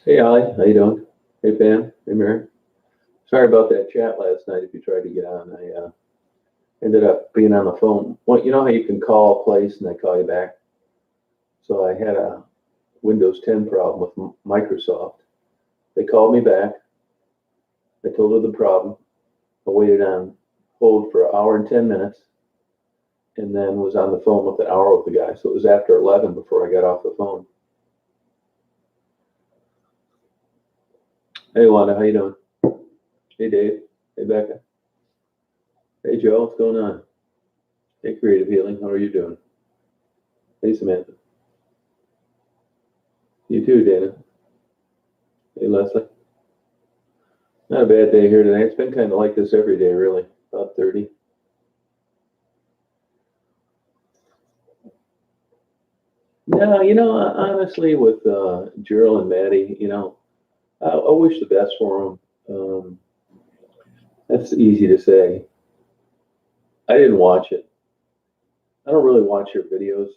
Hey, Ali, how you doing? Hey, Pam. Hey, Mary. Sorry about that chat last night. If you tried to get on, I ended up being on the phone. Well, you know how you can call a place and they call you back. So I had a Windows 10 problem with Microsoft. They called me back. I told her the problem. I waited on hold for an hour and 10 minutes, and then was on the phone with an hour with the guy. So it was after 11 before I got off the phone. Hey, Wanda, how you doing? Hey, Dave. Hey, Becca. Hey, Joe. What's going on? Hey, Creative Healing. How are you doing? Hey, Samantha. You too, Dana. Hey, Leslie. Not a bad day here today. It's been kind of like this every day, really. About 30. No, honestly, with Gerald and Maddie, I wish the best for them. That's easy to say. I didn't watch it. I don't really watch your videos.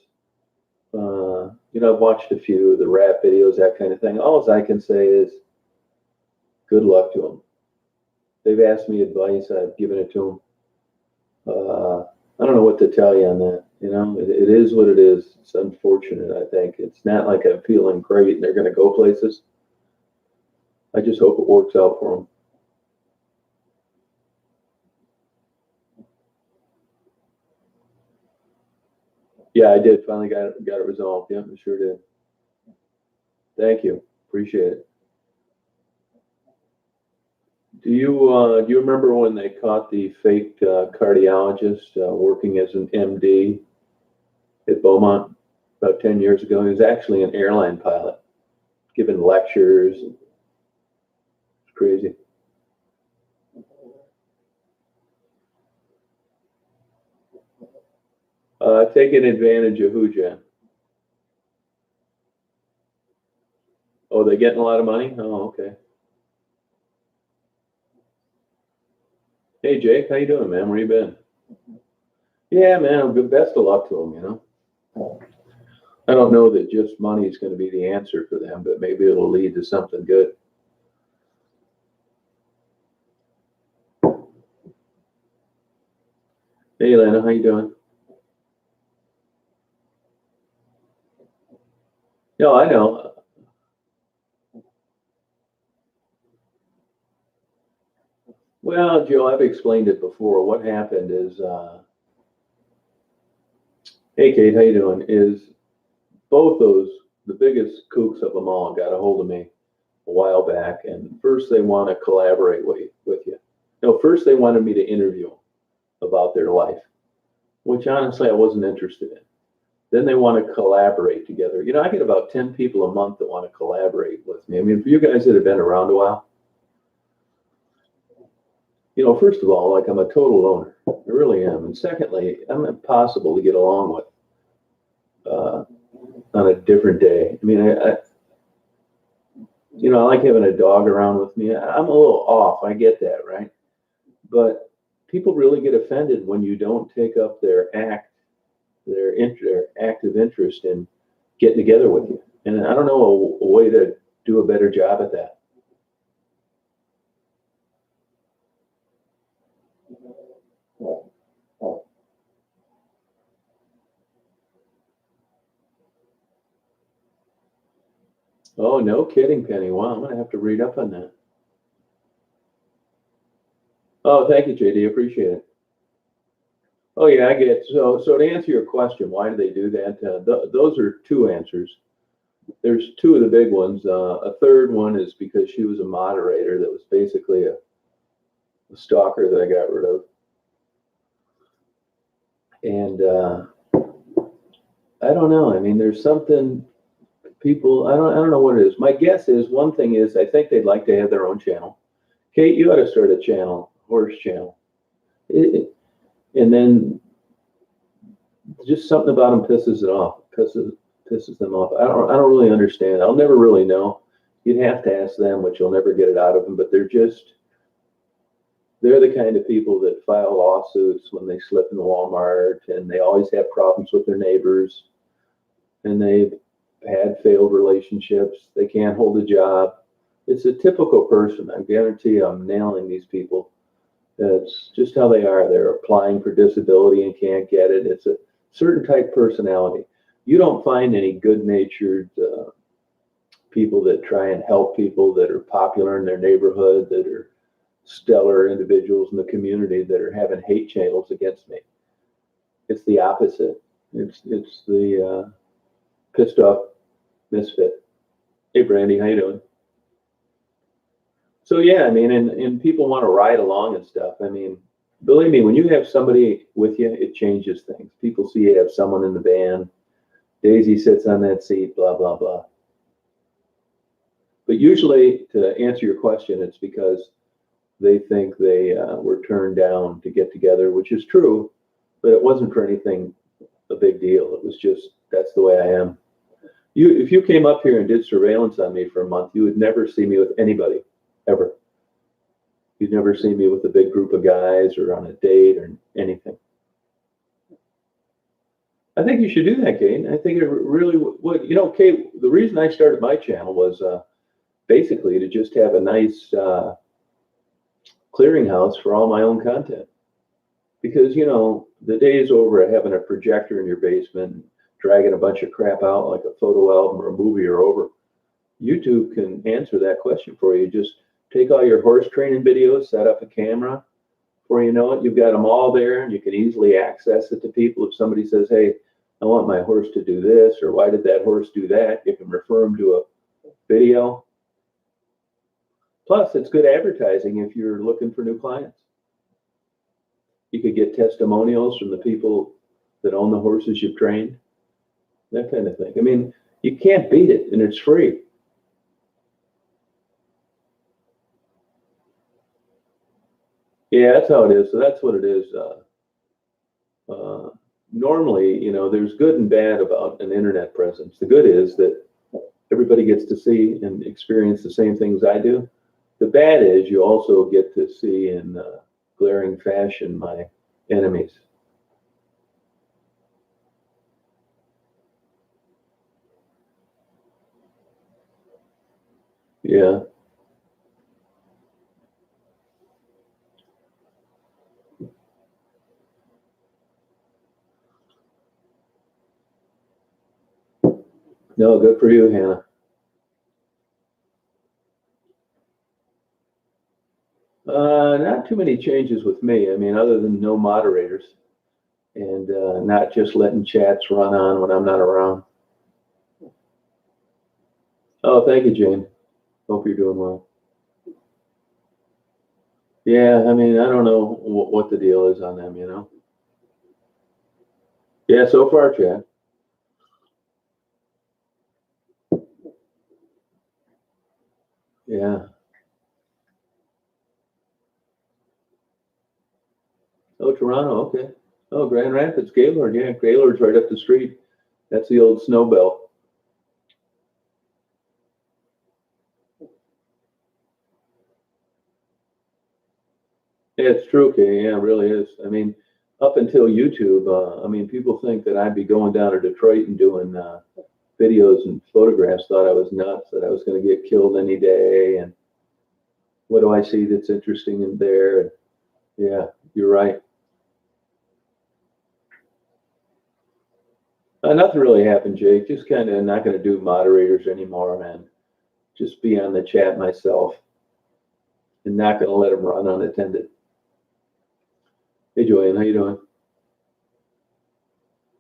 I've watched a few of the rap videos, that kind of thing. All I can say is good luck to them. They've asked me advice. I've given it to them. I don't know what to tell you on that. It is what it is. It's unfortunate, I think. It's not like I'm feeling great and they're going to go places. I just hope it works out for them. Yeah, I did. Finally got it resolved. Yeah, I sure did. Thank you. Appreciate it. Do you remember when they caught the fake cardiologist working as an MD at Beaumont about 10 years ago? He was actually an airline pilot, giving lectures. It's crazy. Taking advantage of who, Jen? Oh, they getting a lot of money? Oh, okay. Hey, Jake, how you doing, man? Where you been? Yeah, man. Good. Best of luck to them. I don't know that just money is going to be the answer for them, but maybe it'll lead to something good. Hey, Lana, how you doing? No, I know. Well, Joe, I've explained it before. What happened is, hey, Kate, how you doing? Is both those the biggest kooks of them all got a hold of me a while back, and first they want to collaborate with you. No, first they wanted me to interview them about their life, which honestly I wasn't interested in. Then they want to collaborate together. I get about 10 people a month that want to collaborate with me. I mean, for you guys that have been around a while, first of all, like I'm a total loner. I really am. And secondly, I'm impossible to get along with on a different day. I mean, I like having a dog around with me. I'm a little off. I get that, right? But people really get offended when you don't take up their active interest in getting together with you. And I don't know a way to do a better job at that. Oh, no kidding, Penny. Wow, I'm gonna have to read up on that. Oh, thank you, JD. Appreciate it. Oh yeah, I get it. So to answer your question, why do they do that? Those are two answers. There's two of the big ones. A third one is because she was a moderator that was basically a stalker that I got rid of. And I don't know. I mean, there's something people. I don't know what it is. My guess is one thing is I think they'd like to have their own channel. Kate, you ought to start a channel, horse channel. And then just something about them pisses it off. Pisses them off. I don't really understand. I'll never really know. You'd have to ask them, which you'll never get it out of them. But they're the kind of people that file lawsuits when they slip in Walmart, and they always have problems with their neighbors, and they had failed relationships. They can't hold a job. It's a typical person. I guarantee you I'm nailing these people. That's just how they are. They're applying for disability and can't get it. It's a certain type personality. You don't find any good-natured people that try and help people, that are popular in their neighborhood, that are stellar individuals in the community, that are having hate channels against me. It's the opposite. It's the pissed off misfit. Hey, Brandy, how you doing? So yeah, I mean, and people want to ride along and stuff. I mean, believe me, when you have somebody with you, it changes things. People see you have someone in the van. Daisy sits on that seat, blah, blah, blah. But usually, to answer your question, it's because they think they were turned down to get together, which is true, but it wasn't for anything a big deal. It was just, that's the way I am. If you came up here and did surveillance on me for a month, you would never see me with anybody, ever. You'd never see me with a big group of guys or on a date or anything. I think you should do that, Kate. I think it really would. You know, Kate, the reason I started my channel was basically to just have a nice clearinghouse for all my own content. Because, you know, the day's over of having a projector in your basement and dragging a bunch of crap out like a photo album or a movie are over. YouTube can answer that question for you. Just take all your horse training videos, set up a camera. Before you know it, you've got them all there, and you can easily access it to people. If somebody says, hey, I want my horse to do this, or why did that horse do that? You can refer them to a video. Plus, it's good advertising if you're looking for new clients. You could get testimonials from the people that own the horses you've trained, that kind of thing. I mean, you can't beat it, and it's free. Yeah, that's how it is. So that's what it is. Normally, you know, there's good and bad about an internet presence. The good is that everybody gets to see and experience the same things I do. The bad is you also get to see in glaring fashion my enemies. Yeah. No, good for you, Hannah. Not too many changes with me. I mean, other than no moderators and not just letting chats run on when I'm not around. Oh, thank you, Jane. Hope you're doing well. Yeah, I mean, I don't know what the deal is on them, you know? Yeah, so far, Chad. Yeah. Oh, Toronto, okay. Oh, Grand Rapids, Gaylord, yeah, Gaylord's right up the street. That's the old snow belt. Yeah, it's true, okay, yeah, it really is. I mean, up until YouTube, I mean, people think that I'd be going down to Detroit and doing videos and photographs, thought I was nuts, that I was going to get killed any day, and what do I see that's interesting in there? And yeah, you're right. Nothing really happened, Jake. Just kind of not going to do moderators anymore, man. Just be on the chat myself and not going to let them run unattended. Hey, Joanne, how you doing?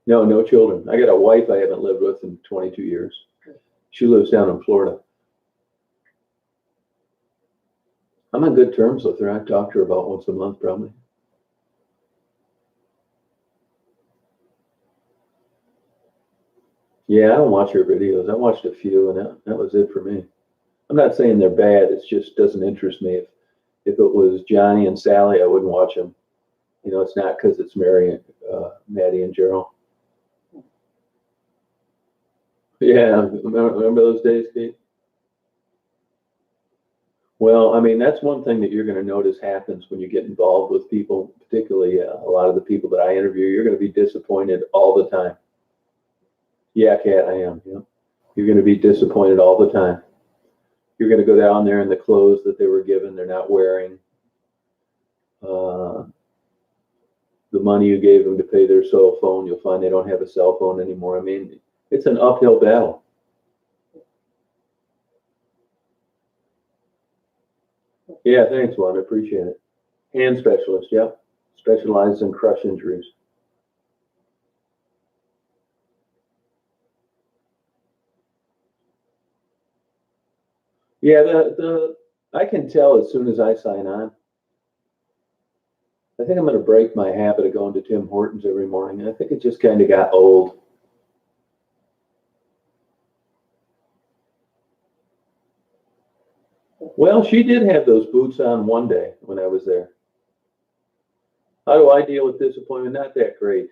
No, no children. I got a wife I haven't lived with in 22 years. She lives down in Florida. I'm on good terms with her. I talk to her about once a month, probably. Yeah, I don't watch her videos. I watched a few, and that was it for me. I'm not saying they're bad. It just doesn't interest me. If it was Johnny and Sally, I wouldn't watch them. You know, it's not because it's Mary, Maddie, and Gerald. Yeah, remember those days, Pete? Well, I mean, that's one thing that you're going to notice happens when you get involved with people, particularly a lot of the people that I interview. You're going to be disappointed all the time. Yeah, Kat, I am. Yeah. You're going to be disappointed all the time. You're going to go down there in the clothes that they were given, they're not wearing. The money you gave them to pay their cell phone, you'll find they don't have a cell phone anymore. I mean, it's an uphill battle. Yeah, thanks, Juan. I appreciate it. Hand specialist, yep. Specializes in crush injuries. Yeah, I can tell as soon as I sign on. I think I'm going to break my habit of going to Tim Hortons every morning. I think it just kind of got old. Well, she did have those boots on one day when I was there. How do I deal with disappointment? Not that great.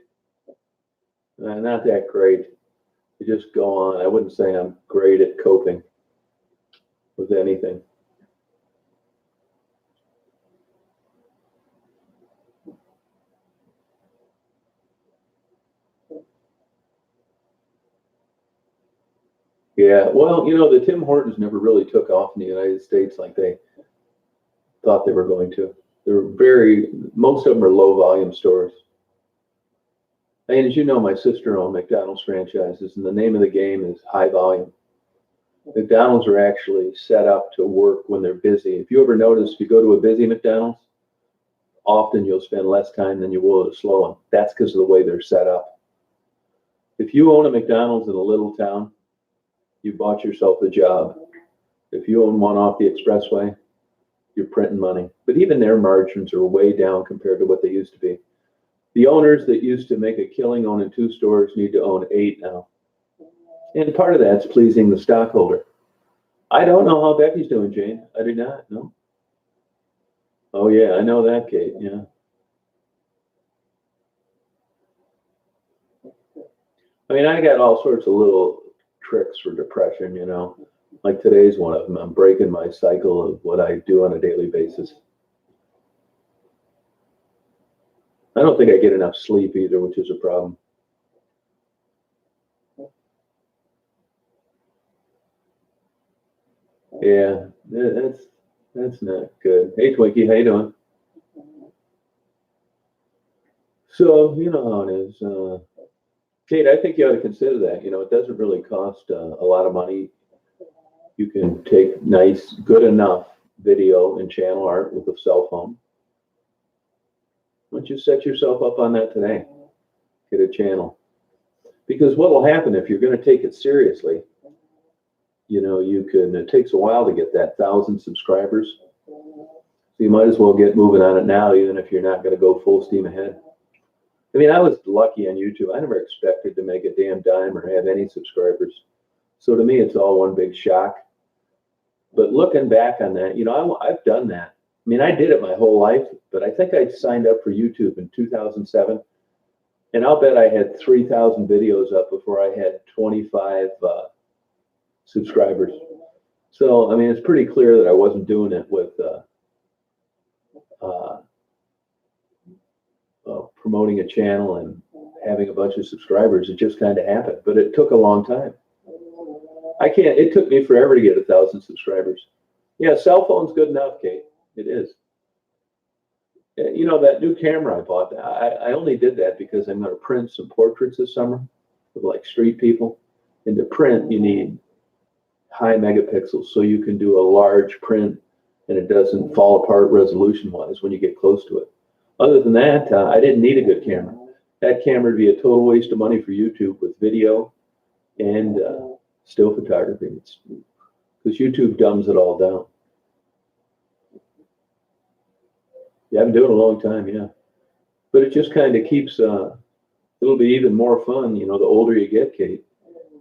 Not that great. You just go on. I wouldn't say I'm great at coping with anything. Yeah, well, the Tim Hortons never really took off in the United States like they thought they were going to. Most of them are low volume stores. And as you know, my sister owned McDonald's franchises, and the name of the game is high volume. McDonald's are actually set up to work when they're busy. If you ever notice, if you go to a busy McDonald's, often you'll spend less time than you will at a slow one. That's because of the way they're set up. If you own a McDonald's in a little town, you bought yourself a job. If you own one off the expressway, you're printing money. But even their margins are way down compared to what they used to be. The owners that used to make a killing owning 2 stores need to own 8 now. And part of that's pleasing the stockholder. I don't know how Becky's doing, Jane. I do not know. Oh, yeah, I know that, Kate. Yeah. I mean, I got all sorts of little tricks for depression, Like today's one of them. I'm breaking my cycle of what I do on a daily basis. I don't think I get enough sleep either, which is a problem. Yeah, that's not good. Hey, Twinkie, how you doing? So, you know how it is. Kate, I think you ought to consider that. It doesn't really cost a lot of money. You can take nice, good enough video and channel art with a cell phone. Why don't you set yourself up on that today? Get a channel. Because what will happen if you're going to take it seriously, it takes a while to get that 1,000 subscribers. So you might as well get moving on it now, even if you're not going to go full steam ahead. I mean, I was lucky on YouTube. I never expected to make a damn dime or have any subscribers. So to me, it's all one big shock. But looking back on that, I've done that. I mean, I did it my whole life, but I think I signed up for YouTube in 2007. And I'll bet I had 3,000 videos up before I had 25 subscribers. So, I mean, it's pretty clear that I wasn't doing it with promoting a channel and having a bunch of subscribers. It just kind of happened, but it took a long time. It took me forever to get 1,000 subscribers. Yeah, cell phone's good enough, Kate. It is. That new camera I bought, I only did that because I'm going to print some portraits this summer of like street people. And to print, you need high megapixels so you can do a large print and it doesn't fall apart resolution-wise when you get close to it. Other than that, I didn't need a good camera. That camera would be a total waste of money for YouTube with video and still photography. Because YouTube dumbs it all down. Yeah, I've been doing it a long time, yeah. But it just kind of keeps, it'll be even more fun, the older you get, Kate.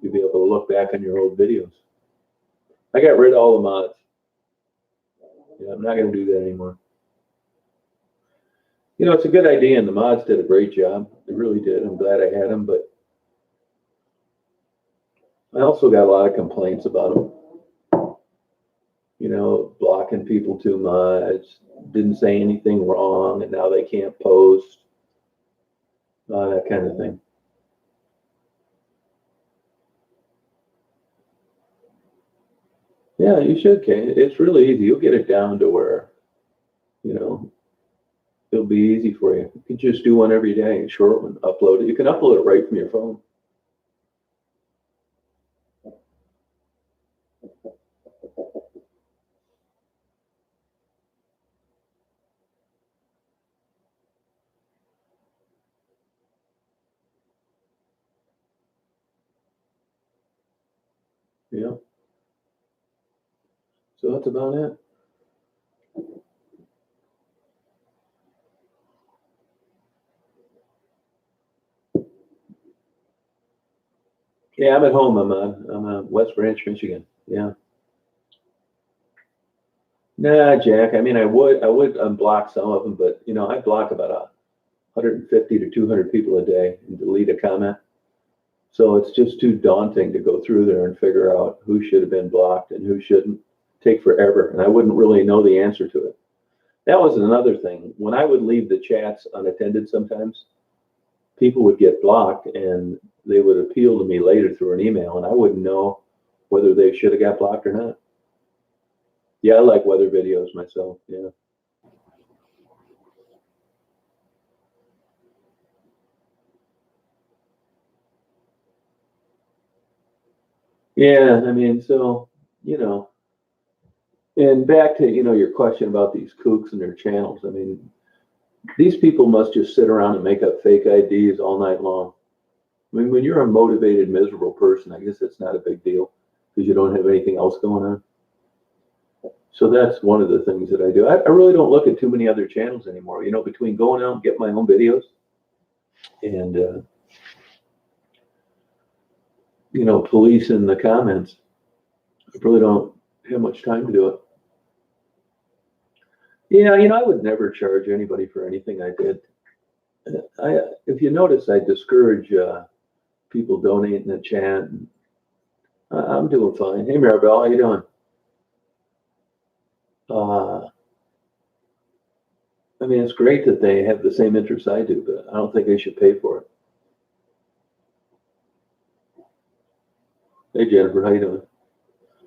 You'll be able to look back on your old videos. I got rid of all the mods. Yeah, I'm not going to do that anymore. It's a good idea, and the mods did a great job. They really did. I'm glad I had them, but I also got a lot of complaints about them. Blocking people too much, didn't say anything wrong, and now they can't post, that kind of thing. Yeah, you should, Kay. It's really easy. You'll get it down to where, you know, it'll be easy for you. You can just do one every day, a short one, upload it. You can upload it right from your phone. Yeah. So that's about it. Yeah, I'm at home. I'm on West Branch, Michigan. Yeah. Nah, Jack. I mean, I would unblock some of them, but I block about 150 to 200 people a day and delete a comment. So it's just too daunting to go through there and figure out who should have been blocked and who shouldn't. Take forever, and I wouldn't really know the answer to it. That was another thing. When I would leave the chats unattended, sometimes people would get blocked, and they would appeal to me later through an email, and I wouldn't know whether they should have got blocked or not. Yeah, I like weather videos myself. Yeah. Yeah, I mean, so, you know, and back to, your question about these kooks and their channels. I mean, these people must just sit around and make up fake IDs all night long. I mean, when you're a motivated, miserable person, I guess it's not a big deal because you don't have anything else going on. So that's one of the things that I do. I really don't look at too many other channels anymore. Between going out and get my own videos and, police in the comments, I really don't have much time to do it. Yeah, I would never charge anybody for anything I did. If you notice, I discourage people donating in the chat. I'm doing fine. Hey, Maribel, how you doing? Uh, I mean, it's great that they have the same interests I do, but I don't think they should pay for it. Hey, Jennifer, how you doing?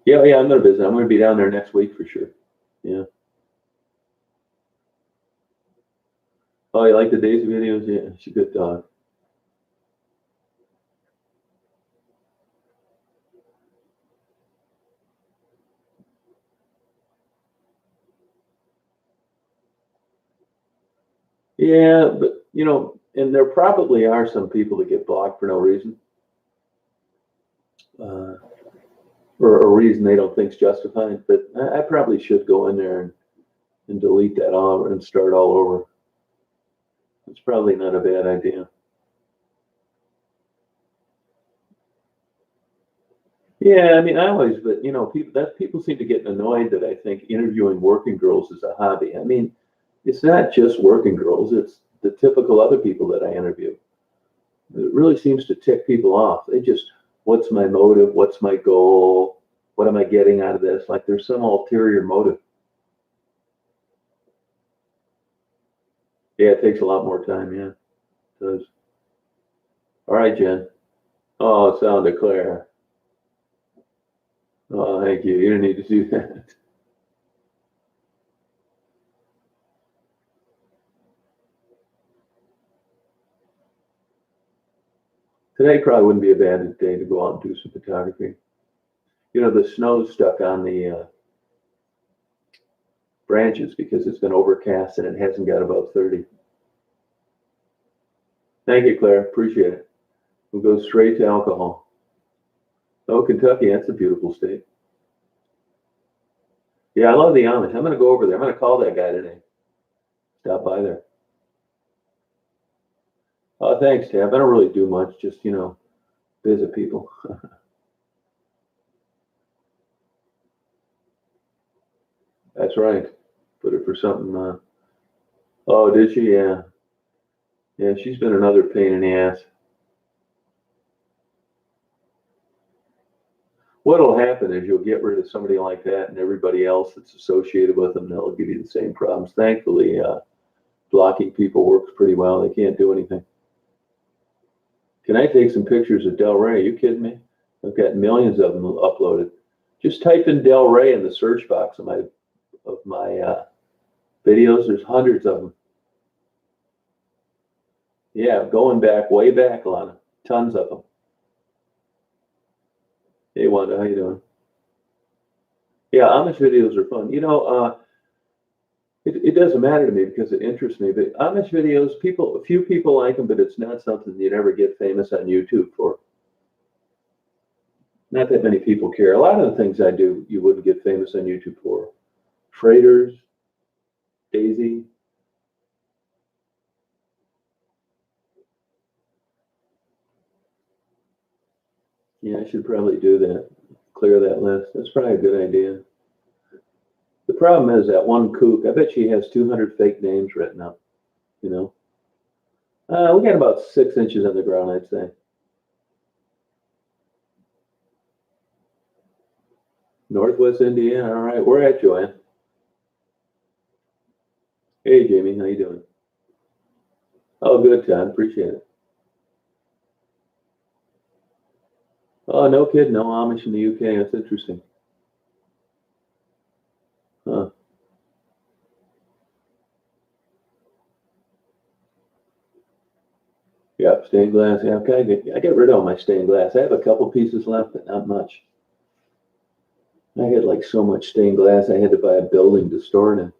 Yeah, yeah, I'm gonna visit. I'm gonna be down there next week for sure. Yeah. Oh, you like the Daisy videos? Yeah, she's a good dog. Yeah, but and there probably are some people that get blocked for no reason, uh, or a reason they don't think's justified. But I probably should go in there and delete that all and start all over. It's probably not a bad idea. Yeah, I mean, I always, but people seem to get annoyed that I think interviewing working girls is a hobby. I mean, it's not just working girls; it's the typical other people that I interview. It really seems to tick people off. They just, what's my motive? What's my goal? What am I getting out of this? Like there's some ulterior motive. Yeah, it takes a lot more time. Yeah, it does. All right, Jen. Oh, sound of Claire. Oh, thank you. You didn't need to do that. Today probably wouldn't be a bad day to go out and do some photography. The snow's stuck on the branches because it's been overcast and it hasn't got above 30. Thank you, Claire. Appreciate it. We'll go straight to alcohol. Oh, Kentucky, that's a beautiful state. Yeah, I love the Amish. I'm going to go over there. I'm going to call that guy today. Stop by there. Oh, thanks, Tab. I don't really do much, just, visit people. That's right. Put it for something. Oh, did she? Yeah. Yeah, she's been another pain in the ass. What'll happen is you'll get rid of somebody like that, and everybody else that's associated with them, they'll give you the same problems. Thankfully, blocking people works pretty well. They can't do anything. Can I take some pictures of Del Rey? Are you kidding me? I've got millions of them uploaded. Just type in Del Rey in the search box of my videos. There's hundreds of them. Yeah, going back, way back, Lana. Tons of them. Hey, Wanda, how you doing? Yeah, Amish videos are fun. It doesn't matter to me because it interests me. But Amish videos, a few people like them, but it's not something you'd ever get famous on YouTube for. Not that many people care. A lot of the things I do, you wouldn't get famous on YouTube for. Freighters, Daisy. Yeah, I should probably do that. Clear that list. That's probably a good idea. The problem is that one kook, I bet she has 200 fake names written up, you know. We got about 6 inches on the ground, I'd say. Northwest Indiana, all right. Where at, Joanne? Hey, Jamie, how you doing? Oh, good, Todd. Appreciate it. Oh, no kid, no Amish in the UK. That's interesting. Huh. Yeah, stained glass. Yeah, okay. I get rid of all my stained glass. I have a couple pieces left, but not much. I had like so much stained glass, I had to buy a building to store it in.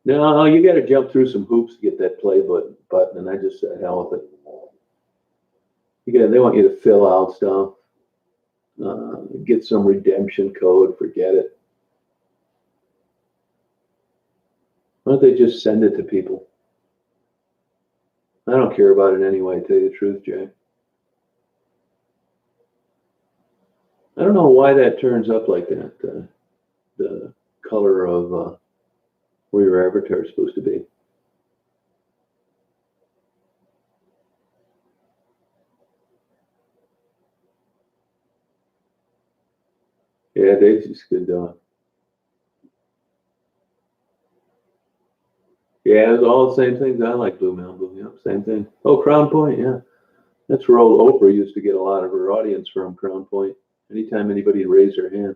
No, you got to jump through some hoops to get that play button, and I just said, hell with it. They want you to fill out stuff, get some redemption code, forget it. Why don't they just send it to people? I don't care about it anyway, to tell you the truth, Jay. I don't know why that turns up like that, the color of where your avatar is supposed to be. Yeah, Daisy's good doing. Yeah, it's all the same things. I like Blue Mountain. Yeah, same thing. Oh, Crown Point, yeah. That's where old Oprah used to get a lot of her audience from, Crown Point. Anytime anybody raised their hand.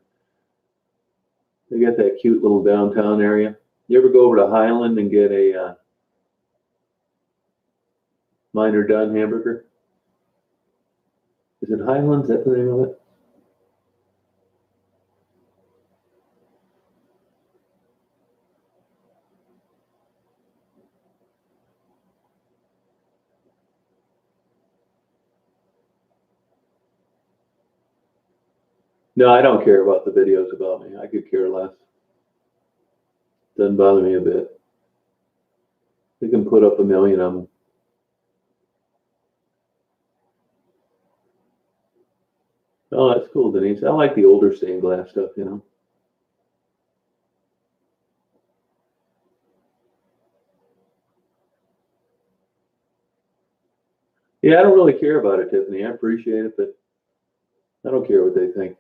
They got that cute little downtown area. You ever go over to Highland and get a Minor Done hamburger? Is it Highland? Is that the name of it? No, I don't care about the videos about me. I could care less. Doesn't bother me a bit. They can put up a million of them. Oh, that's cool, Denise. I like the older stained glass stuff, you know. Yeah, I don't really care about it, Tiffany. I appreciate it, but I don't care what they think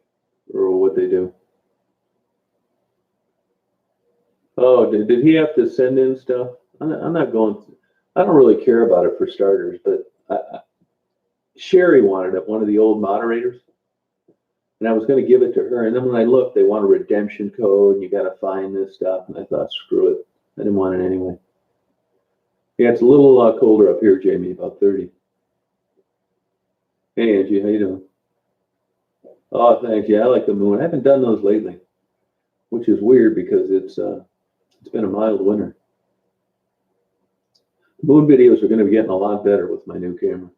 or what they do. Oh, did he have to send in stuff? I'm not going. I don't really care about it for starters, but Sherry wanted it, one of the old moderators, and I was going to give it to her. And then when I looked, they want a redemption code, and you got to find this stuff. And I thought, screw it. I didn't want it anyway. Yeah, it's a little colder up here, Jamie, about 30. Hey, Angie, how you doing? Oh, thanks. Yeah, I like the moon. I haven't done those lately, which is weird because it's been a mild winter. Moon videos are going to be getting a lot better with my new camera.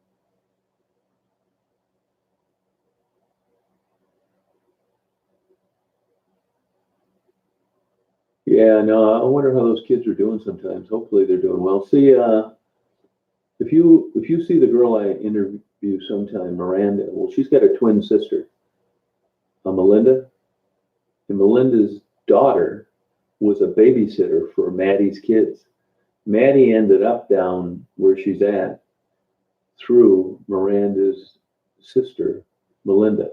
Yeah, no, I wonder how those kids are doing sometimes. Hopefully they're doing well. See, if you see the girl I interview sometime, Miranda, well, she's got a twin sister, Melinda, and Melinda's daughter was a babysitter for Maddie's kids. Maddie ended up down where she's at through Miranda's sister, Melinda.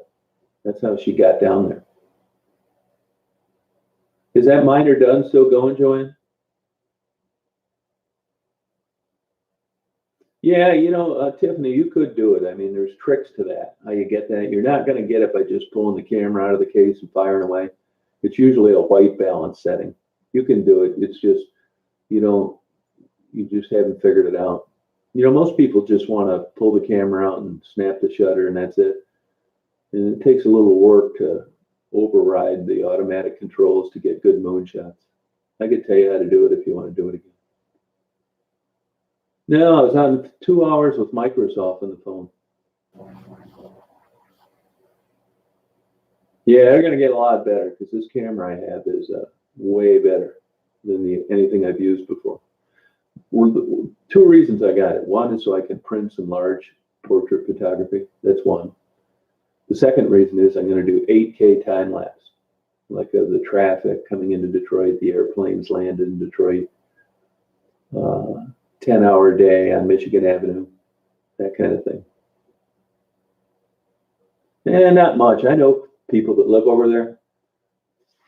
That's how she got down there. Is that Minor Done still going, Joanne? Yeah, Tiffany, you could do it. I mean, there's tricks to that. How you get that? You're not going to get it by just pulling the camera out of the case and firing away. It's usually a white balance setting. You can do it. It's just you don't. You just haven't figured it out. Most people just want to pull the camera out and snap the shutter, and that's it. And it takes a little work to override the automatic controls to get good moonshots. I could tell you how to do it if you want to do it again. No, I was on 2 hours with Microsoft on the phone. Yeah, they're going to get a lot better because this camera I have is way better than anything I've used before. Two reasons I got it. One is so I can print some large portrait photography. That's one. The second reason is I'm going to do 8K time lapse, like of the traffic coming into Detroit, the airplanes landed in Detroit, 10-hour day on Michigan Avenue, that kind of thing. And not much. I know people that live over there.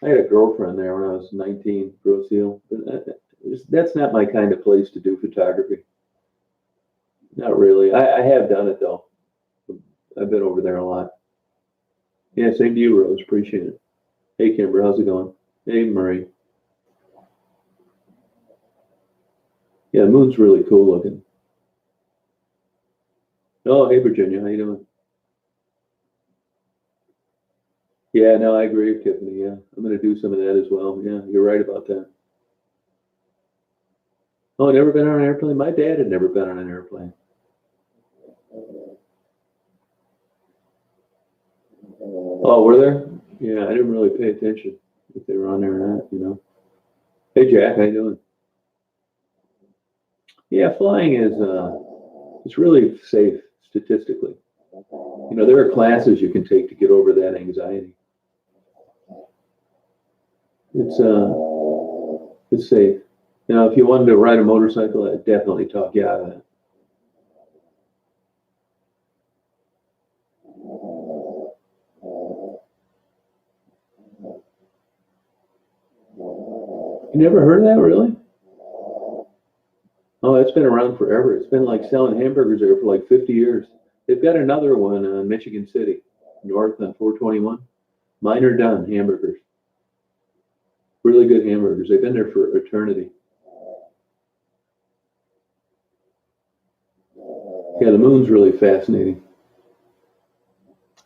I had a girlfriend there when I was 19, Grosse Ile. But that's not my kind of place to do photography. Not really. I have done it though. I've been over there a lot. Yeah, same to you, Rose. Appreciate it. Hey, Kimber, how's it going? Hey, Murray. Yeah, the moon's really cool looking. Oh, hey, Virginia, how you doing? Yeah, no, I agree with Tiffany. Yeah, I'm going to do some of that as well. Yeah, you're right about that. Oh, never been on an airplane? My dad had never been on an airplane. Oh, were there? Yeah, I didn't really pay attention if they were on there or not. Hey, Jack, how you doing? Yeah, flying is it's really safe statistically. There are classes you can take to get over that anxiety. It's safe. If you wanted to ride a motorcycle, I'd definitely talk you out of that. You never heard of that, really? Oh, it's been around forever. It's been like selling hamburgers there for like 50 years. They've got another one in Michigan City, north on 421. Mine are done, hamburgers. Really good hamburgers. They've been there for eternity. Yeah, the moon's really fascinating.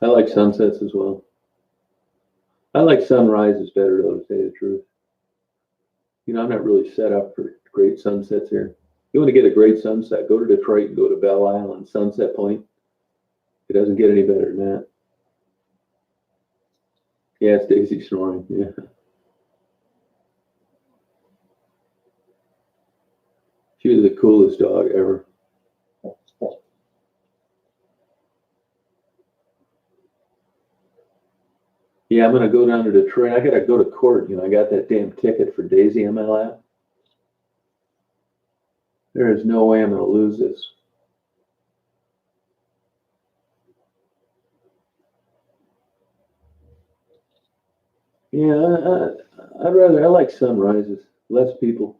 I like sunsets as well. I like sunrises better, though, to tell you the truth. I'm not really set up for great sunsets here. You want to get a great sunset, go to Detroit and go to Belle Isle, Sunset Point. It doesn't get any better than that. Yeah, it's Daisy snoring. Yeah. She was the coolest dog ever. Yeah, I'm gonna go down to Detroit. I gotta go to court. I got that damn ticket for Daisy on my lap. There is no way I'm gonna lose this. Yeah, I like sunrises. Less people.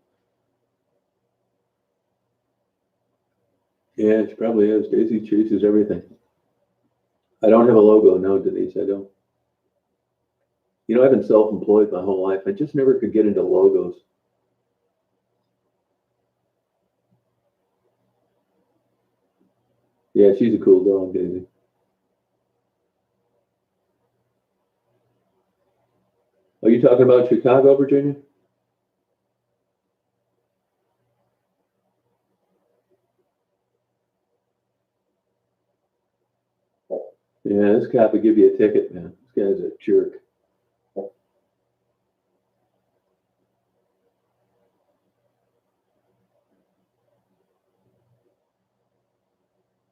Yeah, she probably is. Daisy chases everything. I don't have a logo, no, Denise. I don't. I've been self-employed my whole life. I just never could get into logos. Yeah, she's a cool dog, Daisy. Are you talking about Chicago, Virginia? Yeah, this cop would give you a ticket, man. This guy's a jerk.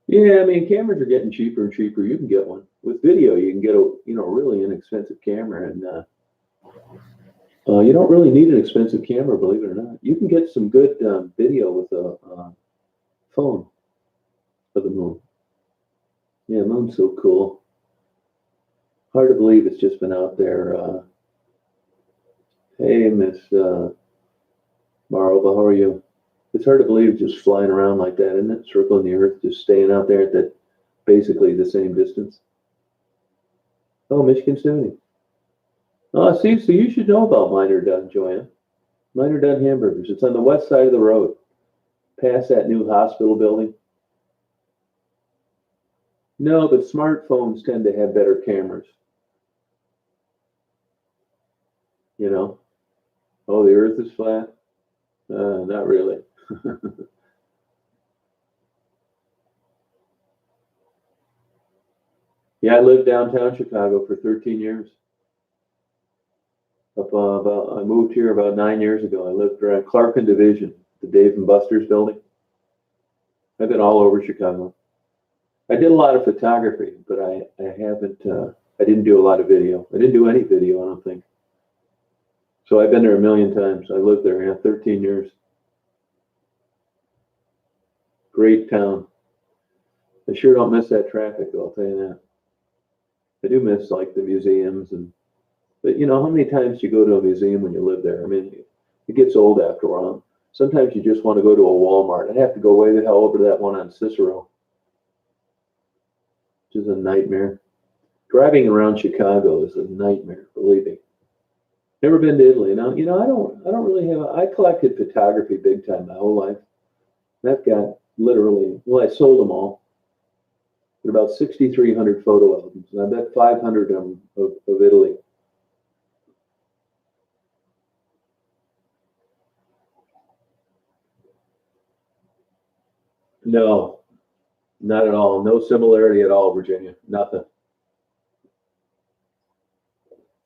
Yeah, I mean, cameras are getting cheaper and cheaper. You can get one with video. You can get a really inexpensive camera, and you don't really need an expensive camera, believe it or not. You can get some good video with a phone of the moon. Yeah, the moon's so cool. Hard to believe it's just been out there. Hey, Miss Marova, how are you? It's hard to believe just flying around like that, isn't it? Circling the Earth, just staying out there at that basically the same distance. Oh, Michigan City. Oh, see, so you should know about Miner Dunn, Joanne. Miner Dunn Hamburgers. It's on the west side of the road, past that new hospital building. No, but smartphones tend to have better cameras. You know? Oh, the Earth is flat? Not really. Yeah, I lived downtown Chicago for 13 years. I moved here about 9 years ago. I lived around Clark and Division, the Dave and Buster's building. I've been all over Chicago. I did a lot of photography, but I haven't. I didn't do a lot of video. I didn't do any video, I don't think. So I've been there a million times. I lived there, 13 years. Great town. I sure don't miss that traffic, though, I'll tell you that. I do miss like the museums but you know, how many times do you go to a museum when you live there? I mean, it gets old after a while. Sometimes you just want to go to a Walmart. I have to go way the hell over to that one on Cicero, which is a nightmare. Driving around Chicago is a nightmare, believe me. Never been to Italy. Now, you know, I don't really have. I collected photography big time my whole life. I've got literally, well, I sold them all. But about 6,300 photo albums, and I bet 500 of them of Italy. No, not at all. No similarity at all, Virginia. Nothing.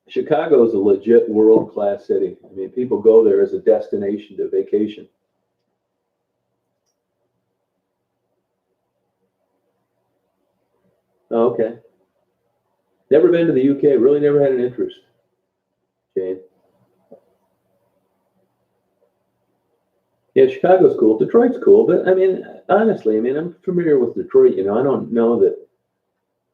Chicago is a legit world-class city. I mean, people go there as a destination to vacation. Oh, okay. Never been to the UK. Really never had an interest, Jane. Yeah, Chicago's cool. Detroit's cool, but I mean, honestly, I mean, I'm familiar with Detroit. You know, I don't know that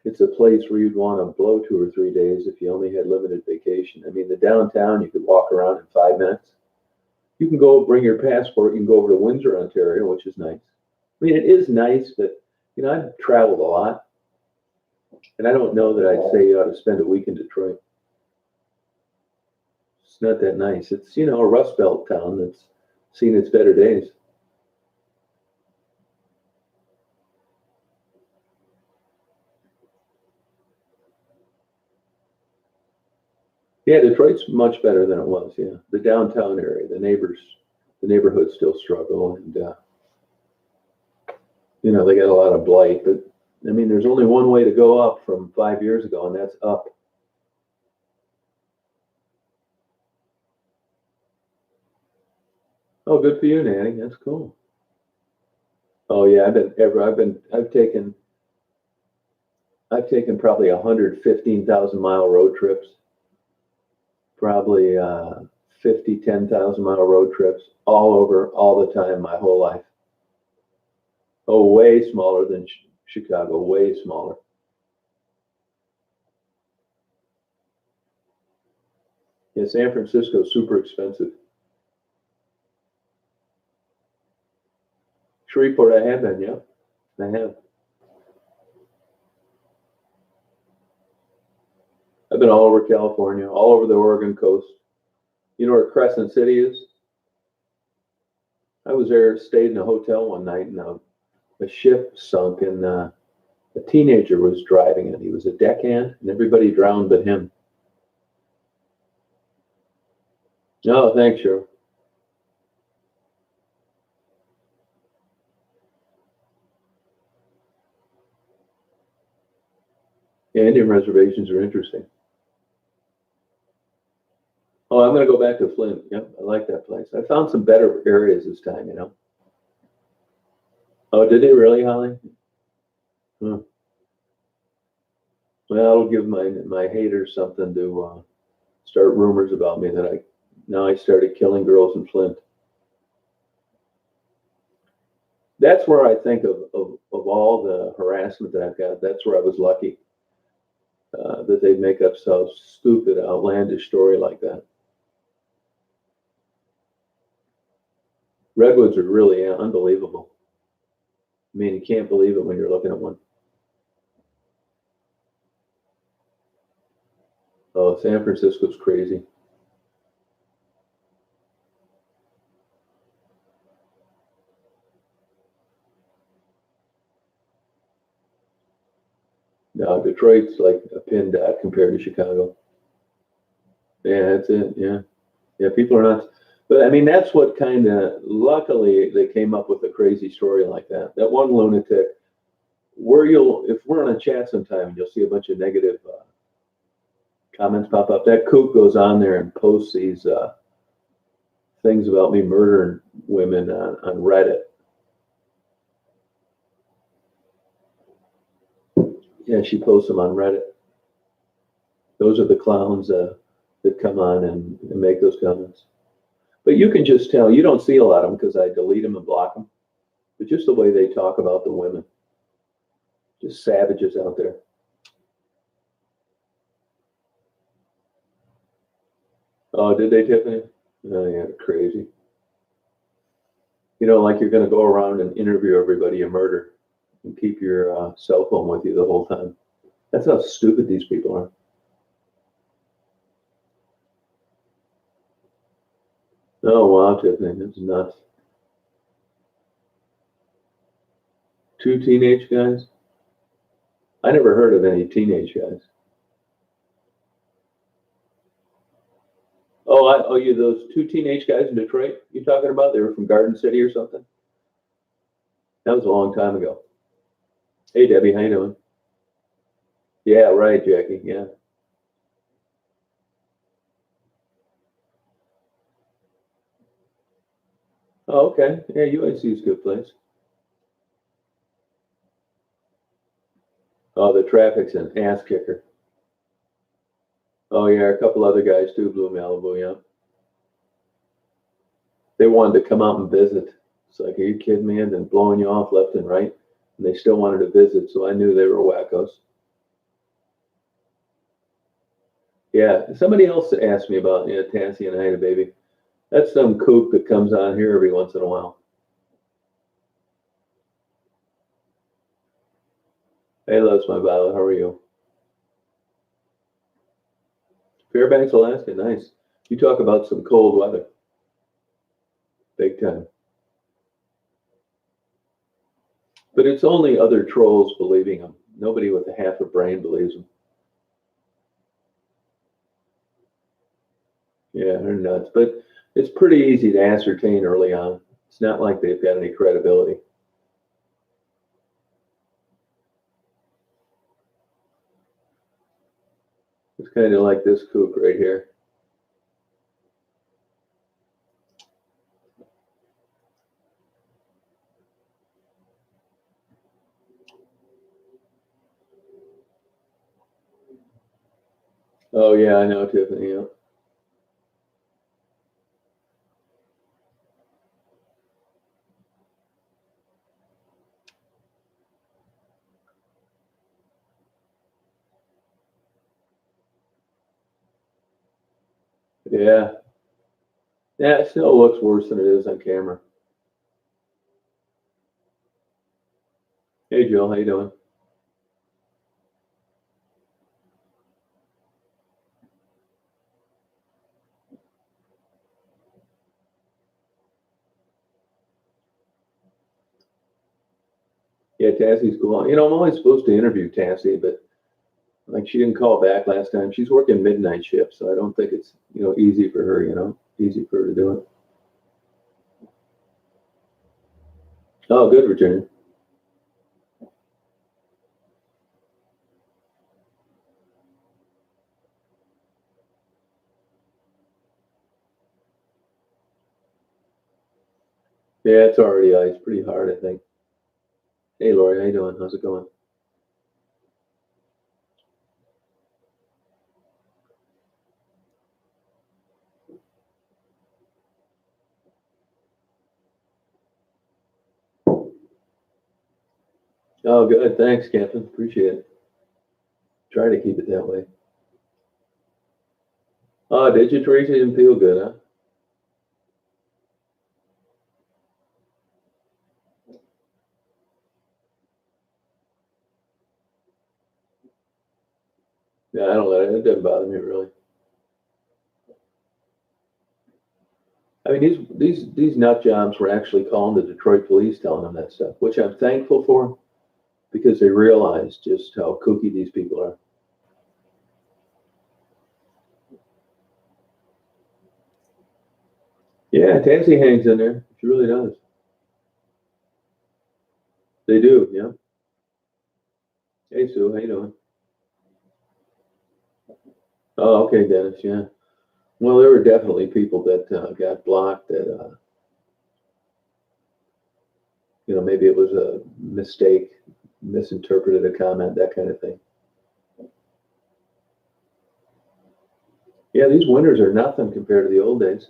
it's a place where you'd want to blow 2 or 3 days if you only had limited vacation. I mean, the downtown, you could walk around in 5 minutes. You can go bring your passport. You can go over to Windsor, Ontario, which is nice. I mean, it is nice, but you know, I've traveled a lot, and I don't know that I'd say you ought to spend a week in Detroit. It's not that nice. It's, you know, a Rust Belt town that's seen its better days. Yeah, Detroit's much better than it was. Yeah, the downtown area, the neighborhoods still struggle, and you know, they got a lot of blight. But I mean, there's only one way to go up from 5 years ago, and that's up. Oh, good for you, Nanny. That's cool. Oh yeah, I've taken probably 115,000 mile road trips, probably 50, 10,000 mile road trips all over all the time, my whole life. Oh, way smaller than Chicago, way smaller. Yeah, San Francisco's super expensive. Shreveport, I have been, yeah, I have. I've been all over California, all over the Oregon coast. You know where Crescent City is? I was there, stayed in a hotel one night, and a ship sunk, and a teenager was driving it. He was a deckhand, and everybody drowned but him. No, thanks, Cheryl. Yeah, Indian reservations are interesting. Oh, I'm going to go back to Flint. Yep, I like that place. I found some better areas this time, you know. Oh, did they really, Holly? Huh. Well, I'll give my haters something to start rumors about me that I started killing girls in Flint. That's where I think of all the harassment that I've got. That's where I was lucky that they make up some stupid, outlandish story like that. Redwoods are really unbelievable. I mean, you can't believe it when you're looking at one. Oh, San Francisco's crazy. No, Detroit's like a pin dot compared to Chicago. Yeah, that's it. Yeah. Yeah, people are not. But I mean, that's what kind of, luckily, they came up with a crazy story like that. That one lunatic, if we're on a chat sometime, you'll see a bunch of negative comments pop up. That kook goes on there and posts these things about me murdering women on Reddit. Yeah, she posts them on Reddit. Those are the clowns that come on and make those comments. But you can just tell, you don't see a lot of them because I delete them and block them. But just the way they talk about the women, just savages out there. Oh, did they, Tiffany? Oh, yeah, crazy. You know, like you're going to go around and interview everybody you murder and keep your cell phone with you the whole time. That's how stupid these people are. Oh, wow, Tiffany, that's nuts. 2 teenage guys? I never heard of any teenage guys. Oh, you those 2 teenage guys in Detroit you talking about? They were from Garden City or something? That was a long time ago. Hey, Debbie, how you doing? Yeah, right, Jackie. Yeah. Oh, okay. Yeah, UNC is a good place. Oh, the traffic's an ass kicker. Oh, yeah, a couple other guys too, Blue Malibu, yeah. They wanted to come out and visit. It's like, are you kidding me? And then blowing you off left and right. And they still wanted to visit, so I knew they were wackos. Yeah, somebody else asked me about, yeah, Tassie and I had a baby. That's some kook that comes on here every once in a while. Hey, loves my Violet, how are you? Fairbanks, Alaska, nice. You talk about some cold weather. Big time. But it's only other trolls believing them. Nobody with a half a brain believes them. Yeah, they're nuts. But it's pretty easy to ascertain early on. It's not like they've got any credibility. It's kind of like this kook right here. Oh, yeah, I know, Tiffany. Yeah. Yeah. Yeah, it still looks worse than it is on camera. Hey, Jill, how you doing? Yeah, Tassie's cool. You know, I'm only supposed to interview Tassie, but like she didn't call back last time. She's working midnight shift, so I don't think it's, easy for her, easy for her to do it. Oh, good, Virginia. Yeah, it's already ice pretty hard, I think. Hey, Lori, how you doing? How's it going? Oh, good. Thanks, Captain. Appreciate it. Try to keep it that way. Oh, did you, Teresa? Didn't feel good, huh? Yeah, I don't let it. It doesn't bother me really. I mean, these nut jobs were actually calling the Detroit police, telling them that stuff, which I'm thankful for because they realize just how kooky these people are. Yeah, Tansy hangs in there. She really does. They do. Yeah. Hey Sue, how you doing? Oh, okay, Dennis. Yeah. Well, there were definitely people that got blocked that maybe it was a mistake, misinterpreted a comment, that kind of thing. Yeah, these winters are nothing compared to the old days.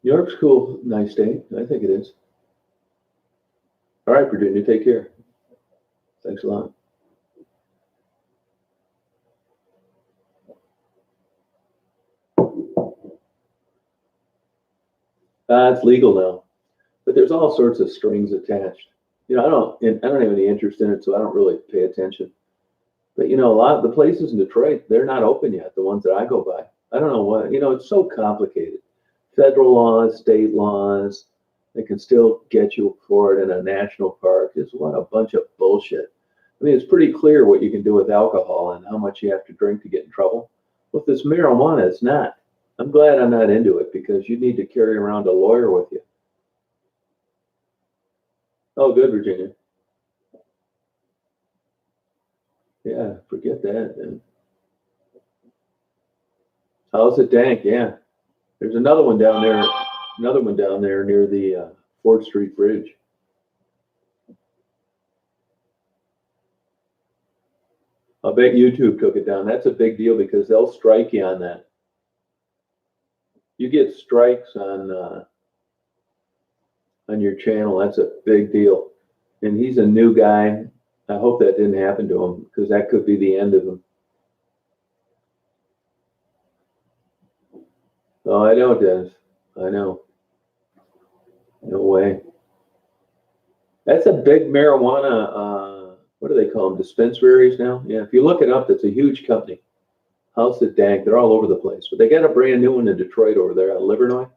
New York's cool, nice state. I think it is. All right, Virginia, take care. Thanks a lot. It's legal now, but there's all sorts of strings attached. I don't have any interest in it, so I don't really pay attention. But a lot of the places in Detroit, they're not open yet. The ones that I go by, I don't know what. It's so complicated. Federal laws, state laws, they can still get you for it in a national park. It's what a bunch of bullshit. I mean, it's pretty clear what you can do with alcohol and how much you have to drink to get in trouble. With this marijuana, it's not. I'm glad I'm not into it because you need to carry around a lawyer with you. Oh, good, Virginia. Yeah, forget that. And how's it dank? Yeah. There's another one down there near the 4th Street Bridge. I bet YouTube took it down. That's a big deal because they'll strike you on that. You get strikes on your channel. That's a big deal. And he's a new guy. I hope that didn't happen to him because that could be the end of him. Oh, I know, Dennis. I know. No way. That's a big marijuana. What do they call them? Dispensaries now? Yeah, if you look it up, it's a huge company. House at Dank. They're all over the place. But they got a brand new one in Detroit over there at Livernois.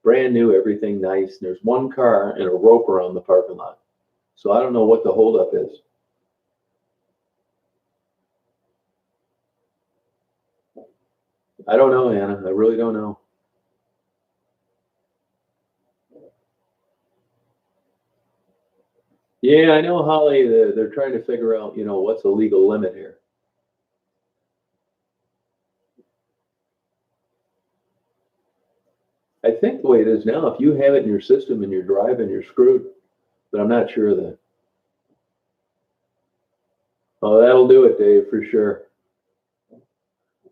Brand new, everything nice. And there's one car and a rope around the parking lot. So I don't know what the holdup is. I don't know, Anna. I really don't know. Yeah, I know, Holly. They're trying to figure out, what's the legal limit here. I think the way it is now, if you have it in your system and you're driving, you're screwed. But I'm not sure of that. Oh, that'll do it, Dave, for sure.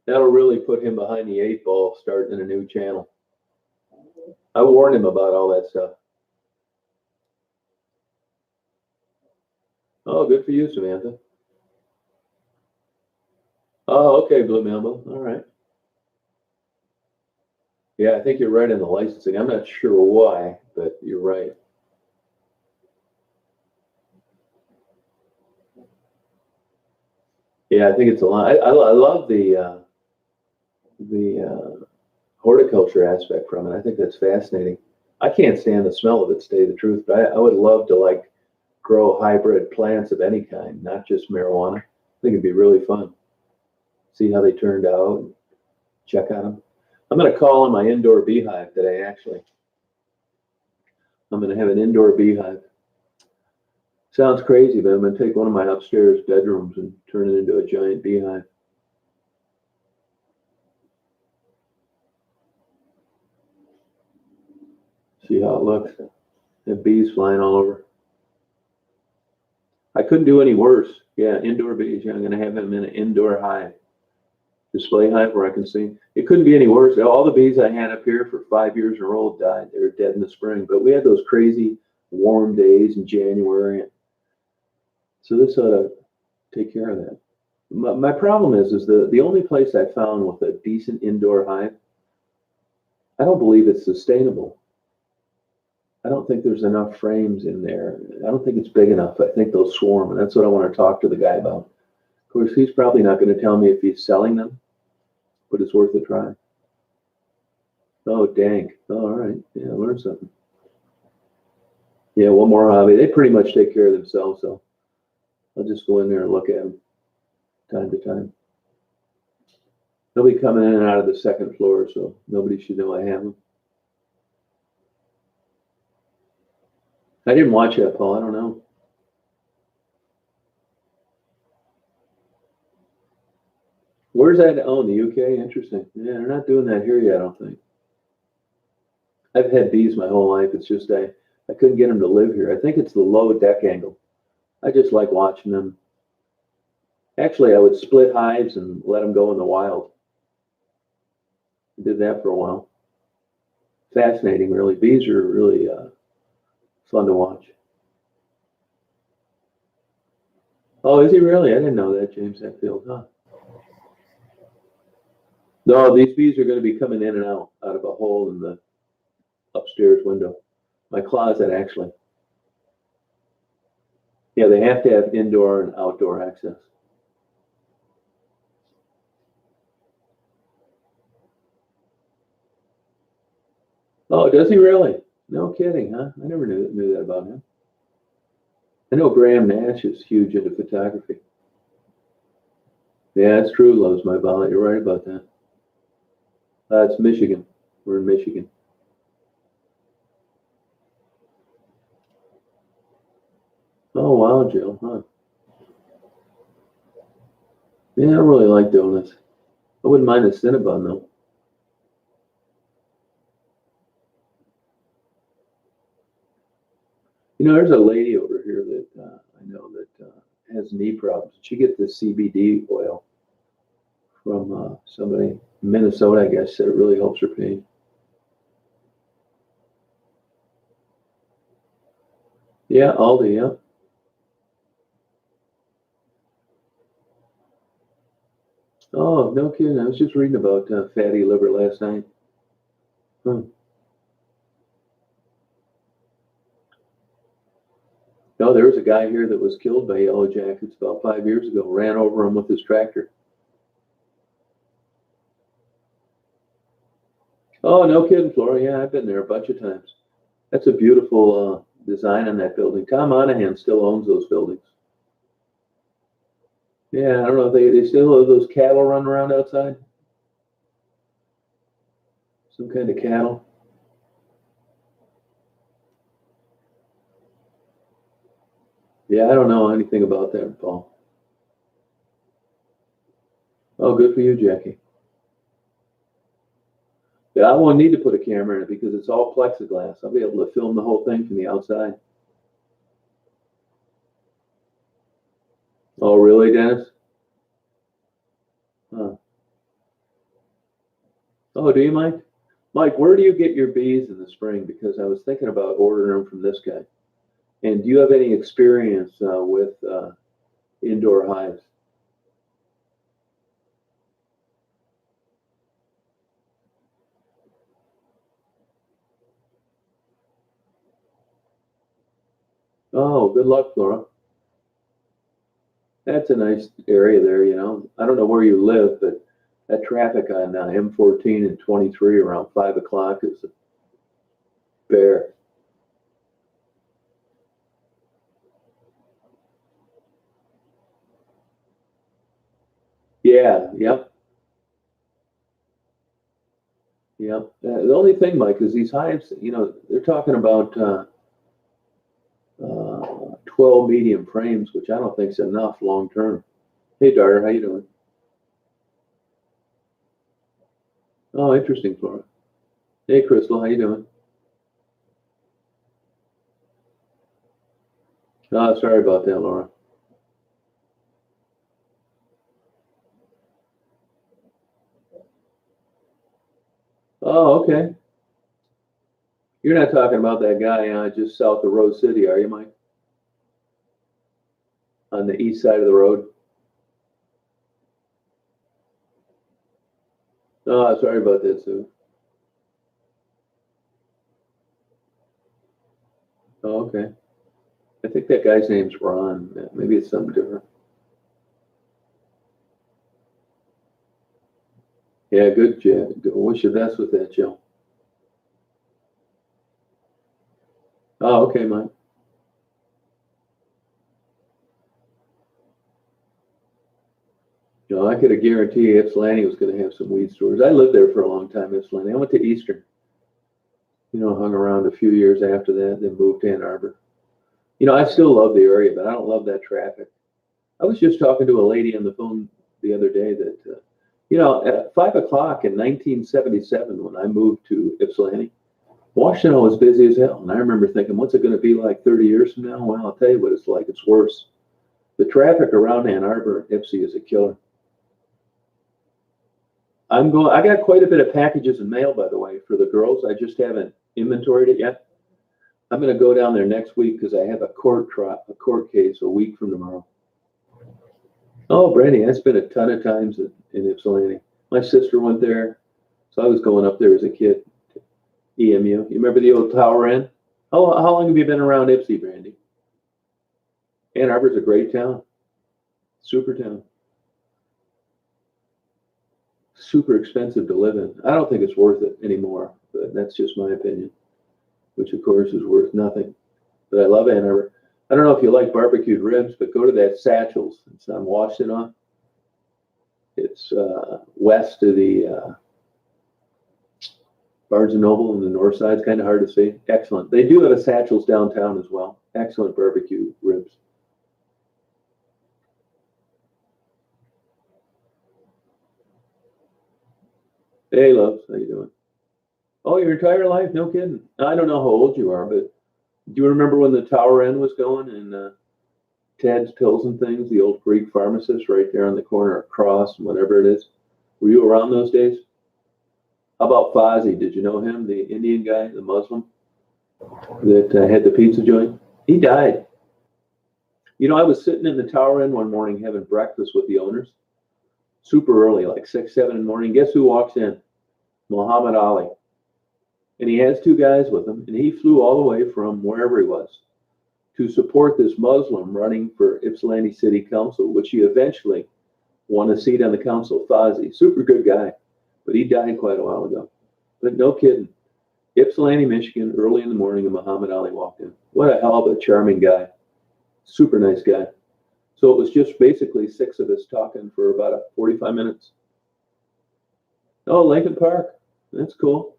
That'll really put him behind the 8 ball starting a new channel. I warned him about all that stuff. Oh, good for you, Samantha. Oh, okay, Blue Mambo. All right. Yeah, I think you're right in the licensing. I'm not sure why, but you're right. Yeah, I think it's a lot. I love the horticulture aspect from it. I think that's fascinating. I can't stand the smell of it, to tell you the truth, but I would love to grow hybrid plants of any kind, not just marijuana. I think it'd be really fun. See how they turned out, check on them. I'm going to call on my indoor beehive today, actually. I'm going to have an indoor beehive. Sounds crazy, but I'm going to take one of my upstairs bedrooms and turn it into a giant beehive. See how it looks. Have bees flying all over. I couldn't do any worse. Yeah, indoor bees. Yeah, I'm going to have them in an indoor hive. Display hive where I can see. It couldn't be any worse. All the bees I had up here for 5 years in a row died. They were dead in the spring. But we had those crazy warm days in January. So this ought to take care of that. My problem is the only place I found with a decent indoor hive, I don't believe it's sustainable. I don't think there's enough frames in there. I don't think it's big enough. I think they'll swarm, and that's what I want to talk to the guy about. Of course, he's probably not going to tell me if he's selling them, but it's worth a try. Oh, dang. Oh, all right. Yeah, learn something. Yeah, one more hobby. They pretty much take care of themselves, so I'll just go in there and look at them time to time. They'll be coming in and out of the second floor, so nobody should know I have them. I didn't watch that, Paul. I don't know. Where's that? Oh, in the UK? Interesting. Yeah, they're not doing that here yet, I don't think. I've had bees my whole life. It's just I couldn't get them to live here. I think it's the low deck angle. I just like watching them. Actually, I would split hives and let them go in the wild. I did that for a while. Fascinating, really. Bees are really fun to watch. Oh, is he really? I didn't know that, James Hetfield, huh? No, these bees are going to be coming in and out of a hole in the upstairs window. My closet, actually. Yeah, they have to have indoor and outdoor access. Oh, does he really? No kidding, huh? I never knew that about him. I know Graham Nash is huge into photography. Yeah, it's true, loves my violet. You're right about that. It's Michigan. We're in Michigan. Oh, wow, Jill, huh? Yeah, I don't really like donuts. I wouldn't mind a Cinnabon, though. You know, there's a lady over here that I know that has knee problems. She gets the CBD oil from somebody in Minnesota, I guess, said it really helps her pain. Yeah, Aldi, yeah. Oh, no kidding. I was just reading about fatty liver last night. Huh. No, there was a guy here that was killed by yellow jackets about 5 years ago. Ran over him with his tractor. Oh, no kidding, Flora. Yeah, I've been there a bunch of times. That's a beautiful design on that building. Tom Monahan still owns those buildings. Yeah, I don't know if they still have those cattle running around outside. Some kind of cattle. Yeah, I don't know anything about that, Paul. Oh, good for you, Jackie. Yeah, I won't need to put a camera in it because it's all plexiglass. I'll be able to film the whole thing from the outside. Oh, really, Dennis? Huh. Oh, do you, Mike? Mike, where do you get your bees in the spring? Because I was thinking about ordering them from this guy. And do you have any experience with indoor hives? Oh, good luck, Flora. That's a nice area there, you know. I don't know where you live, but that traffic on M14 and 23 around 5 o'clock is a bear. Yeah, yep, yep. The only thing, Mike, is these hives, you know, they're talking about 12 medium frames, which I don't think is enough long term. Hey, Darter, how you doing? Oh, interesting, Flora. Hey, Crystal, how you doing? Oh, sorry about that, Laura. Oh, okay. You're not talking about that guy just south of Rose City, are you, Mike? On the east side of the road? Oh, sorry about that, Sue. Oh, okay. I think that guy's name's Ron. Maybe it's something different. Yeah, good, Joe. Wish you best with that, Joe. Oh, okay, Mike. You know, I could have guaranteed Ypsilanti was going to have some weed stores. I lived there for a long time, Ypsilanti. I went to Eastern, hung around a few years after that, then moved to Ann Arbor. I still love the area, but I don't love that traffic. I was just talking to a lady on the phone the other day that, at 5 o'clock in 1977, when I moved to Ypsilanti, Washington was busy as hell. And I remember thinking, what's it going to be like 30 years from now? Well, I'll tell you what it's like. It's worse. The traffic around Ann Arbor, Ypsi, is a killer. I got quite a bit of packages in mail, by the way, for the girls. I just haven't inventoried it yet. I'm going to go down there next week because I have a court case a week from tomorrow. Oh, Brandy, I spent a ton of times in Ypsilanti. My sister went there, so I was going up there as a kid. EMU. You remember the old Tower Inn? How long have you been around Ypsi, Brandy? Ann Arbor's a great town. Super town. Super expensive to live in. I don't think it's worth it anymore, but that's just my opinion, which of course is worth nothing. But I love Ann Arbor. I don't know if you like barbecued ribs, but go to that Satchel's. It's on Washington. It's west of the Barnes and Noble on the north side. It's kind of hard to see. Excellent. They do have a Satchel's downtown as well. Excellent barbecue ribs. Hey, loves, how you doing? Oh, your entire life? No kidding. I don't know how old you are, but do you remember when the Tower Inn was going and Ted's Pills and Things, the old Greek pharmacist right there on the corner of Cross and whatever it is? Were you around those days? How about Fozzie? Did you know him, the Indian guy, the Muslim that had the pizza joint? He died. I was sitting in the Tower Inn one morning having breakfast with the owners, super early, like 6, 7 in the morning. Guess who walks in? Muhammad Ali. And he has two guys with him, and he flew all the way from wherever he was to support this Muslim running for Ypsilanti City Council, which he eventually won a seat on the council. Fozzie, super good guy, but he died quite a while ago. But no kidding. Ypsilanti, Michigan, early in the morning, and Muhammad Ali walked in. What a hell of a charming guy. Super nice guy. So it was just basically 6 of us talking for about 45 minutes. Oh, Lincoln Park. That's cool.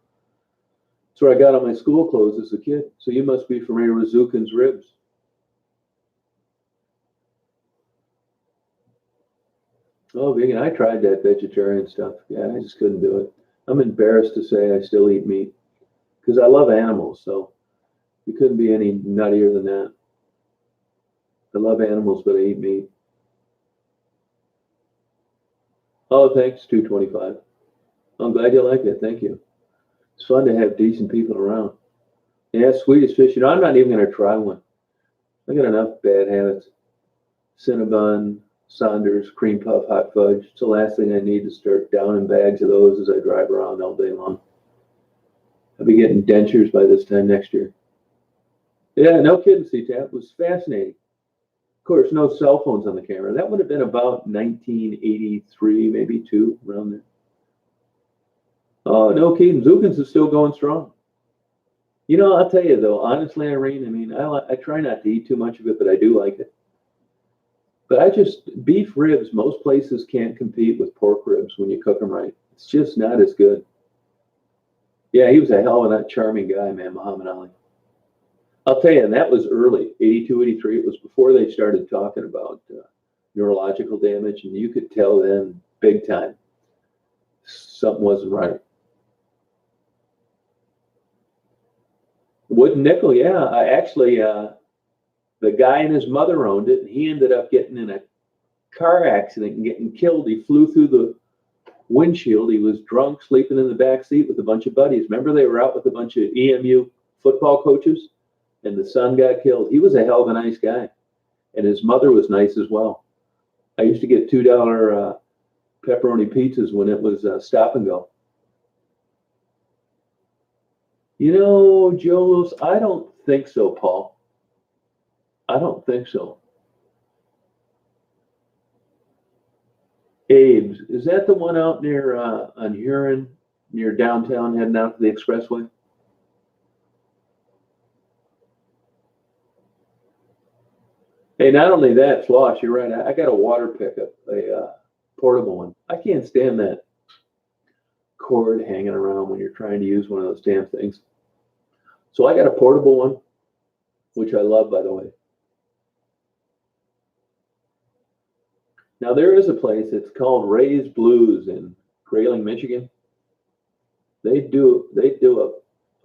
That's where I got all my school clothes as a kid. So you must be familiar with Zukin's Ribs. Oh, vegan. I tried that vegetarian stuff. Yeah, I just couldn't do it. I'm embarrassed to say I still eat meat because I love animals. So you couldn't be any nuttier than that. I love animals, but I eat meat. Oh, thanks. 225. I'm glad you like it. Thank you. It's fun to have decent people around. Yeah, Swedish fish. I'm not even going to try one. I got enough bad habits. Cinnabon, Saunders, cream puff, hot fudge. It's the last thing I need to start downing bags of those as I drive around all day long. I'll be getting dentures by this time next year. Yeah, no kidding, CTAP. It was fascinating. Of course, no cell phones on the camera. That would have been about 1983, maybe 2, around there. Oh, no kidding. Zukin's is still going strong. I'll tell you though, honestly, Irene, I mean, I try not to eat too much of it, but I do like it. But beef ribs, most places can't compete with pork ribs when you cook them right. It's just not as good. Yeah, he was a hell of a charming guy, man, Muhammad Ali. I'll tell you, and that was early, 82, 83. It was before they started talking about neurological damage, and you could tell then, big time, something wasn't right. Wooden nickel, yeah. I actually, the guy and his mother owned it, and he ended up getting in a car accident and getting killed. He flew through the windshield. He was drunk, sleeping in the back seat with a bunch of buddies. Remember, they were out with a bunch of EMU football coaches, and the son got killed. He was a hell of a nice guy, and his mother was nice as well. I used to get $2 pepperoni pizzas when it was stop and go. Jules, I don't think so, Paul. I don't think so. Abe's, is that the one out near on Huron, near downtown, heading out to the expressway? Hey, not only that, Floss, you're right. I got a water pickup, a portable one. I can't stand that cord hanging around when you're trying to use one of those damn things. So I got a portable one, which I love, by the way. Now there is a place, it's called Ray's Blues in Grayling, Michigan. They do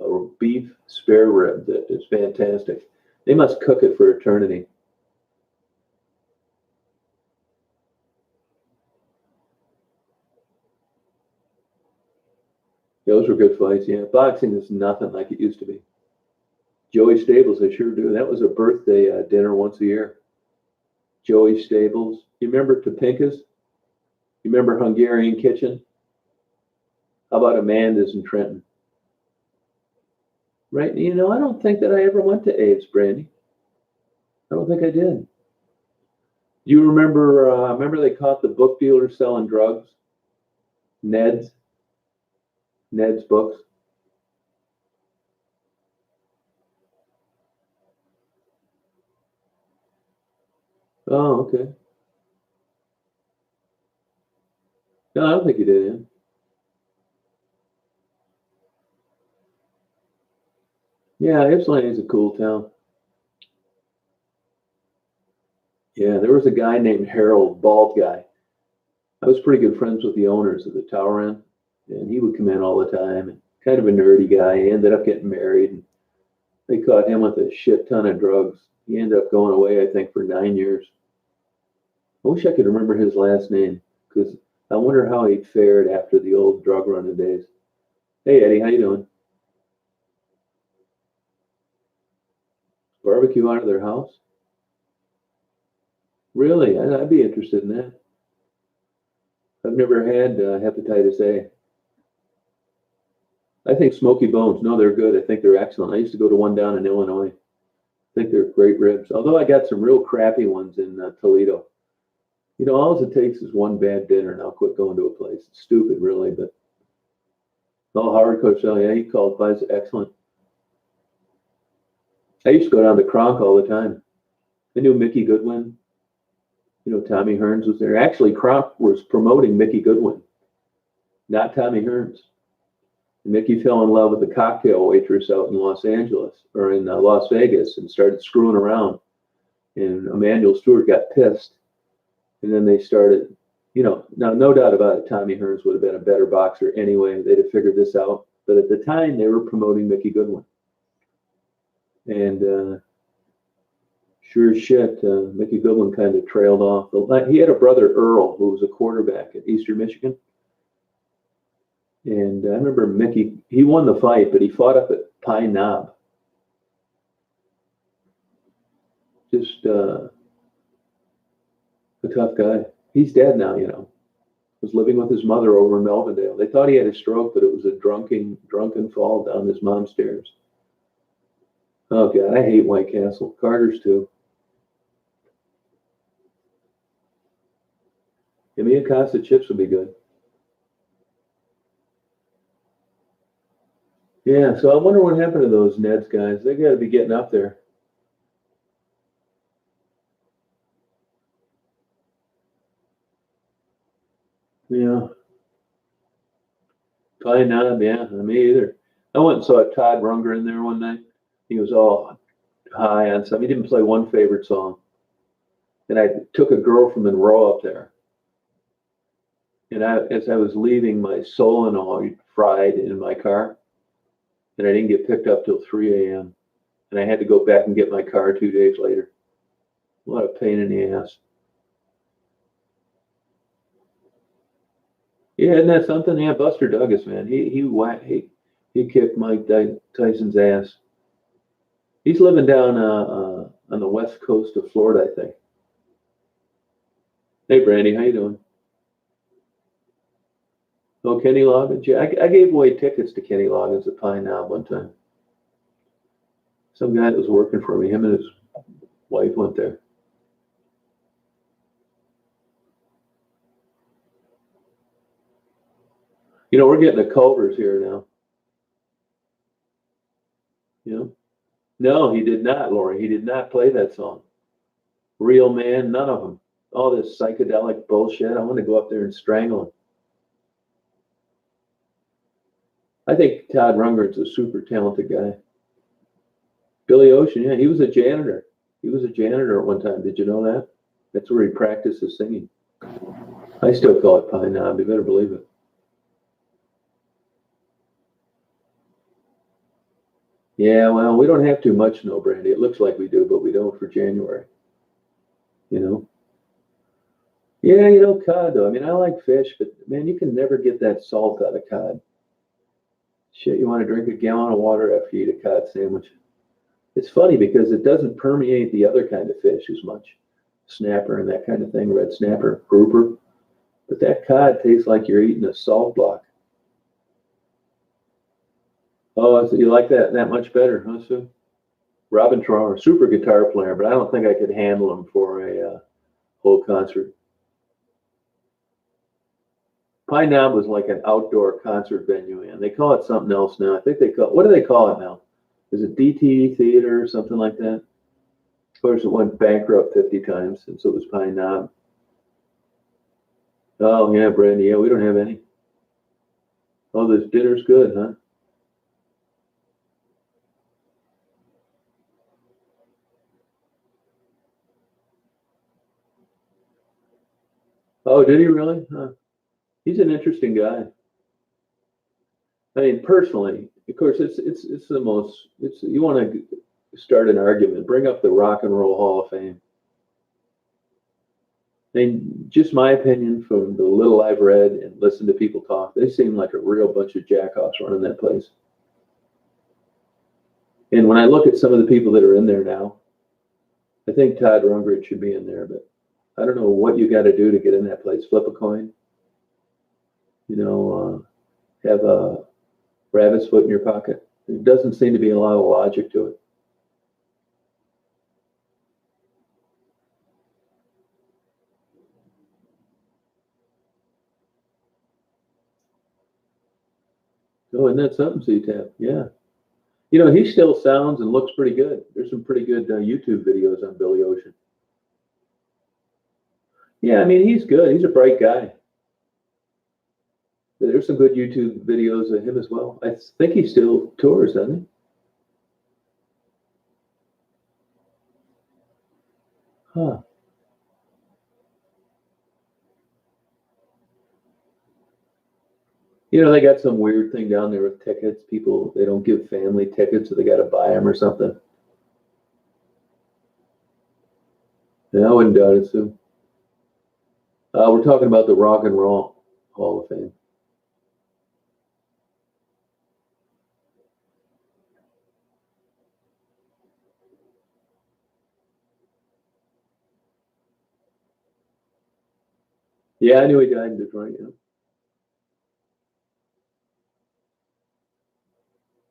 a beef spare rib that is fantastic. They must cook it for eternity. Those were good fights, yeah. Boxing is nothing like it used to be. Joey Stables, I sure do. That was a birthday dinner once a year. Joey Stables. You remember Topinka's? You remember Hungarian Kitchen? How about Amanda's in Trenton? Right? You know, I don't think that I ever went to Abe's, Brandy. I don't think I did. You remember? Remember they caught the book dealer selling drugs? Ned's. Ned's books. Oh, okay. No, I don't think you did. Yeah, Ypsilanti is a cool town. Yeah, there was a guy named Harold, bald guy. I was pretty good friends with the owners of the Tower Inn, and he would come in all the time. And kind of a nerdy guy. He ended up getting married, and they caught him with a shit ton of drugs. He ended up going away, I think, for 9 years. I wish I could remember his last name, because I wonder how he fared after the old drug running days. Hey, Eddie, how you doing? Barbecue out of their house? Really? I'd be interested in that. I've never had hepatitis A. I think Smoky Bones, no, they're good. I think they're excellent. I used to go to one down in Illinois. I think they're great ribs. Although I got some real crappy ones in Toledo. You know, all it takes is one bad dinner, and I'll quit going to a place. It's stupid, really, but oh, Howard Cosell, yeah, he called Vice excellent. I used to go down to Kronk all the time. I knew Mickey Goodwin. You know, Tommy Hearns was there. Actually, Kronk was promoting Mickey Goodwin, not Tommy Hearns. Mickey fell in love with a cocktail waitress out in Los Angeles or in Las Vegas and started screwing around. And Emmanuel Stewart got pissed. And then they started, you know, now no doubt about it, Tommy Hearns would have been a better boxer anyway. They'd have figured this out. But at the time, they were promoting Mickey Goodwin. And sure as shit, Mickey Goodwin kind of trailed off. He had a brother, Earl, who was a quarterback at Eastern Michigan. And I remember Mickey, he won the fight, but he fought up at Pine Knob. Just a tough guy. He's dead now, you know. Was living with his mother over in Melvindale. They thought he had a stroke, but it was a drunken fall down his mom's stairs. Oh, God, I hate White Castle. Carter's too. Give me a Costa chips would be good. Yeah, so I wonder what happened to those Neds guys. They got to be getting up there. Yeah, Pine Knob, yeah, me either. I went and saw Todd Rundgren there one night. He was all high on something. He didn't play one favorite song. And I took a girl from Monroe up there. And as I was leaving, my solenoid fried in my car. And I didn't get picked up till 3 a.m. And I had to go back and get my car 2 days later. What a pain in the ass. Yeah, isn't that something? Yeah, Buster Douglas, man. He kicked Mike Tyson's ass. He's living down on the west coast of Florida, I think. Hey, Brandy, how you doing? Oh, Kenny Loggins. Yeah, I gave away tickets to Kenny Loggins at Pine Knob one time. Some guy that was working for me, him and his wife went there. You know, we're getting the Culvers here now. You know? No, he did not, Lori. He did not play that song. Real Man, none of them. All this psychedelic bullshit. I want to go up there and strangle him. I think Todd Rundgren's a super talented guy. Billy Ocean, yeah, he was a janitor. He was a janitor at one time. Did you know that? That's where he practiced his singing. I still call it Pine Knob. You better believe it. Yeah, well, we don't have too much snow, Brandy. It looks like we do, but we don't for January. You know? Yeah, you know, cod, though. I mean, I like fish, but man, you can never get that salt out of cod. Shit, you want to drink a gallon of water after you eat a cod sandwich. It's funny because it doesn't permeate the other kind of fish as much. Snapper and that kind of thing, red snapper, grouper. But that cod tastes like you're eating a salt block. Oh, so you like that much better, huh, Sue? Robin Trower, super guitar player, but I don't think I could handle him for a whole concert. Pine Knob was like an outdoor concert venue, and they call it something else now. I think what do they call it now? Is it DT Theater or something like that? Of course, it went bankrupt 50 times, and so it was Pine Knob. Oh, yeah, Brandy, yeah, we don't have any. Oh, this dinner's good, huh? Oh, did he really? Huh. He's an interesting guy. I mean, personally, of course, it's the most. It's you want to start an argument, bring up the Rock and Roll Hall of Fame. I mean, just my opinion from the little I've read and listened to people talk, they seem like a real bunch of jackoffs running that place. And when I look at some of the people that are in there now, I think Todd Rundgren should be in there, but I don't know what you got to do to get in that place. Flip a coin, you know, have a rabbit's foot in your pocket. There doesn't seem to be a lot of logic to it. Oh, isn't that something, C-Tap? Yeah. You know, he still sounds and looks pretty good. There's some pretty good YouTube videos on Billy Ocean. Yeah, I mean, he's good. He's a bright guy. There's some good YouTube videos of him as well. I think he still tours, doesn't he? Huh. You know, they got some weird thing down there with tickets. People, they don't give family tickets, so they got to buy them or something. Yeah, I wouldn't doubt it, Sue. We're talking about the Rock and Roll Hall of Fame. Yeah, I knew he died in Detroit. Yeah,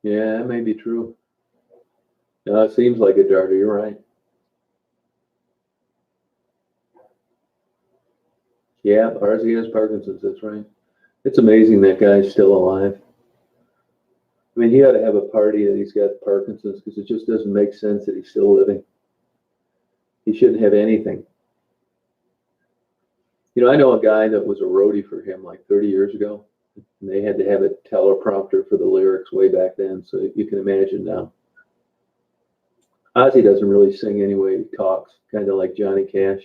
yeah, that may be true. It seems like it, Darter. You're right. Yeah, RZ has Parkinson's. That's right. It's amazing that guy's still alive. I mean, he ought to have a party that he's got Parkinson's because it just doesn't make sense that he's still living. He shouldn't have anything. You know, I know a guy that was a roadie for him like 30 years ago, and they had to have a teleprompter for the lyrics way back then, so you can imagine now. Ozzy doesn't really sing anyway, he talks, kind of like Johnny Cash.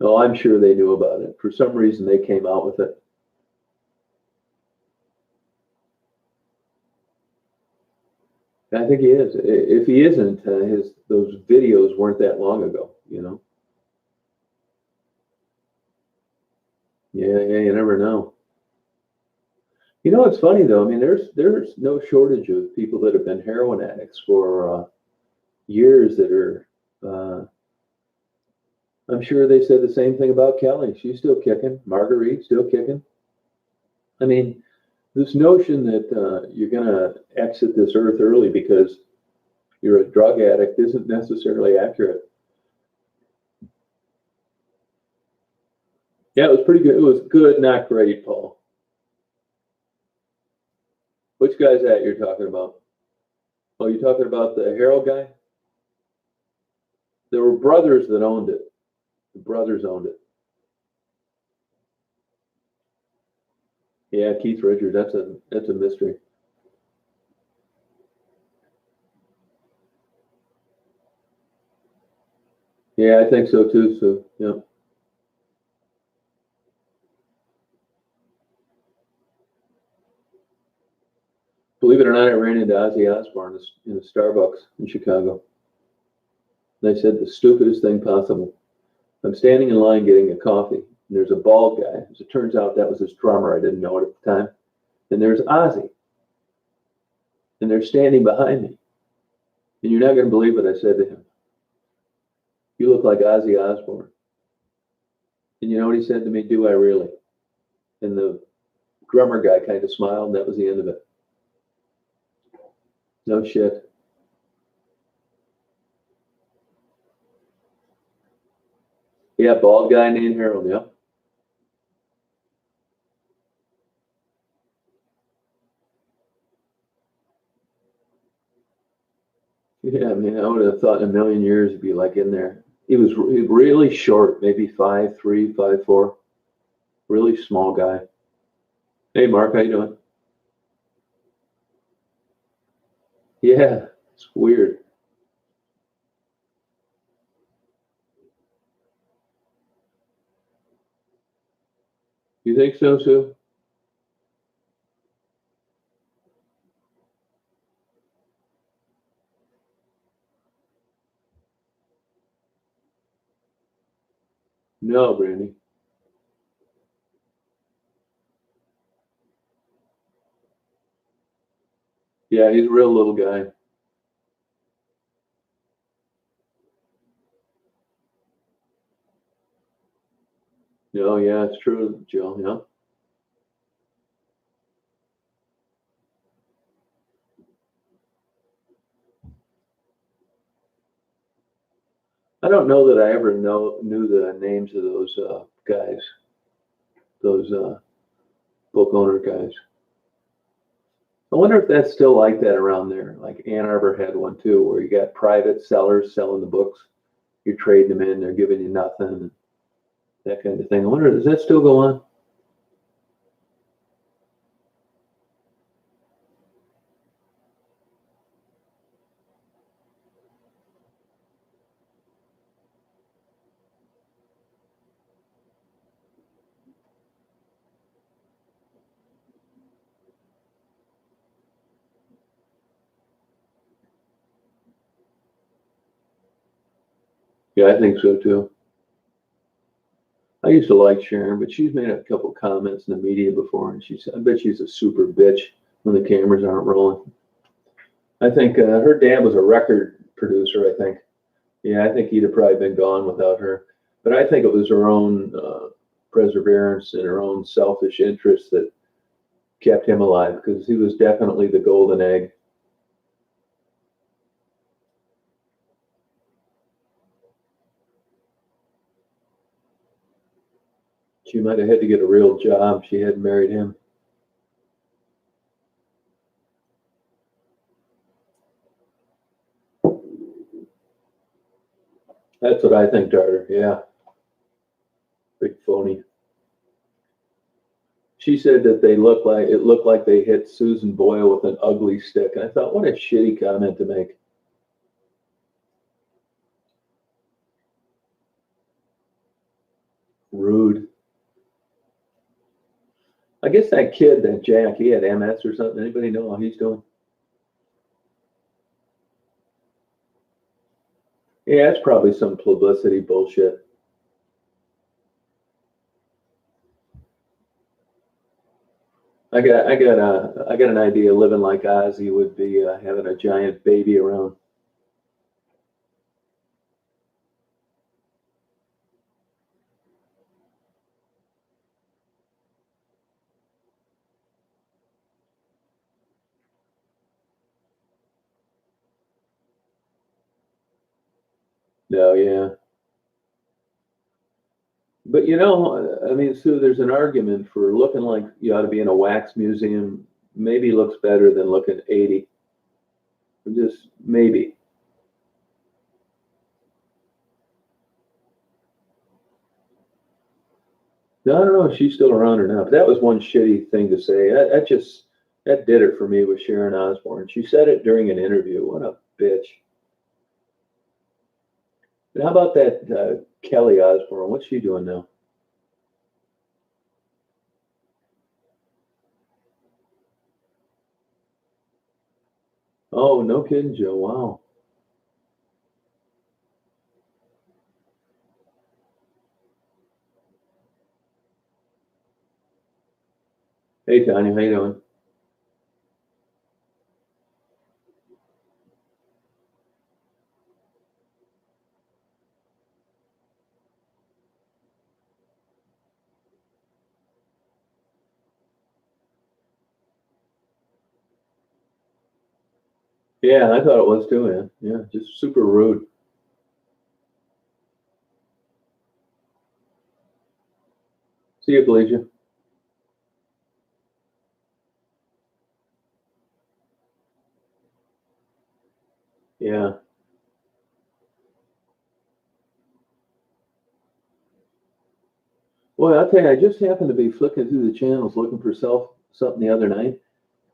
Oh, I'm sure they knew about it. For some reason, they came out with it. I think he is. If he isn't, those videos weren't that long ago, you know? Yeah, yeah, you never know. You know, it's funny though. I mean, there's no shortage of people that have been heroin addicts for years that are. I'm sure they said the same thing about Kelly. She's still kicking. Marguerite still kicking. I mean, this notion that you're going to exit this earth early because you're a drug addict isn't necessarily accurate. Yeah, it was pretty good. It was good, not great, Paul. Which guy's that you're talking about? Oh, you're talking about the Harold guy? There were brothers that owned it. The brothers owned it. Yeah, Keith Richards. That's a mystery. Yeah, I think so too. So, yeah. Believe it or not, I ran into Ozzy Osbourne in a Starbucks in Chicago. They said the stupidest thing possible. I'm standing in line getting a coffee, and there's a bald guy. As it turns out, that was his drummer. I didn't know it at the time. And there's Ozzy, and they're standing behind me. And you're not going to believe what I said to him. You look like Ozzy Osbourne. And you know what he said to me? Do I really? And the drummer guy kind of smiled, and that was the end of it. No shit. Yeah, bald guy named Harold, yeah. Yeah, I mean, I would have thought in a million years he'd be like in there. He was really short, maybe 5'3", 5'4". Really small guy. Hey, Mark, how you doing? Yeah, it's weird. You think so, Sue? No, Brandy. Yeah, he's a real little guy. No, yeah, it's true, Jill. Yeah. I don't know that I ever knew the names of those guys, those book owner guys. I wonder if that's still like that around there. Like Ann Arbor had one too, where you got private sellers selling the books. You're trading them in, they're giving you nothing, that kind of thing. I wonder, does that still go on? Yeah, I think so too. I used to like Sharon, but she's made a couple comments in the media before, and I bet she's a super bitch when the cameras aren't rolling. I think her dad was a record producer, I think. Yeah, I think he'd have probably been gone without her. But I think it was her own perseverance and her own selfish interests that kept him alive because he was definitely the golden egg. She might have had to get a real job. She hadn't married him. That's what I think, Darter. Yeah, big phony. She said that it looked like they hit Susan Boyle with an ugly stick. And I thought, what a shitty comment to make. Rude. I guess that kid, that Jack, he had MS or something. Anybody know how he's doing? Yeah, it's probably some publicity bullshit. I got an idea. Living like Ozzy would be having a giant baby around. No, yeah. But I mean, Sue, there's an argument for looking like you ought to be in a wax museum. Maybe looks better than looking 80. Just maybe. No, I don't know if she's still around or not. But that was one shitty thing to say. That did it for me with Sharon Osbourne. She said it during an interview. What a bitch. And how about that Kelly Osbourne? What's she doing now? Oh, no kidding, Joe. Wow. Hey, Tanya, how you doing? Yeah, I thought it was too, man. Yeah, just super rude. See you, Felicia. Yeah. Well, I'll tell you, I just happened to be flicking through the channels looking for something the other night,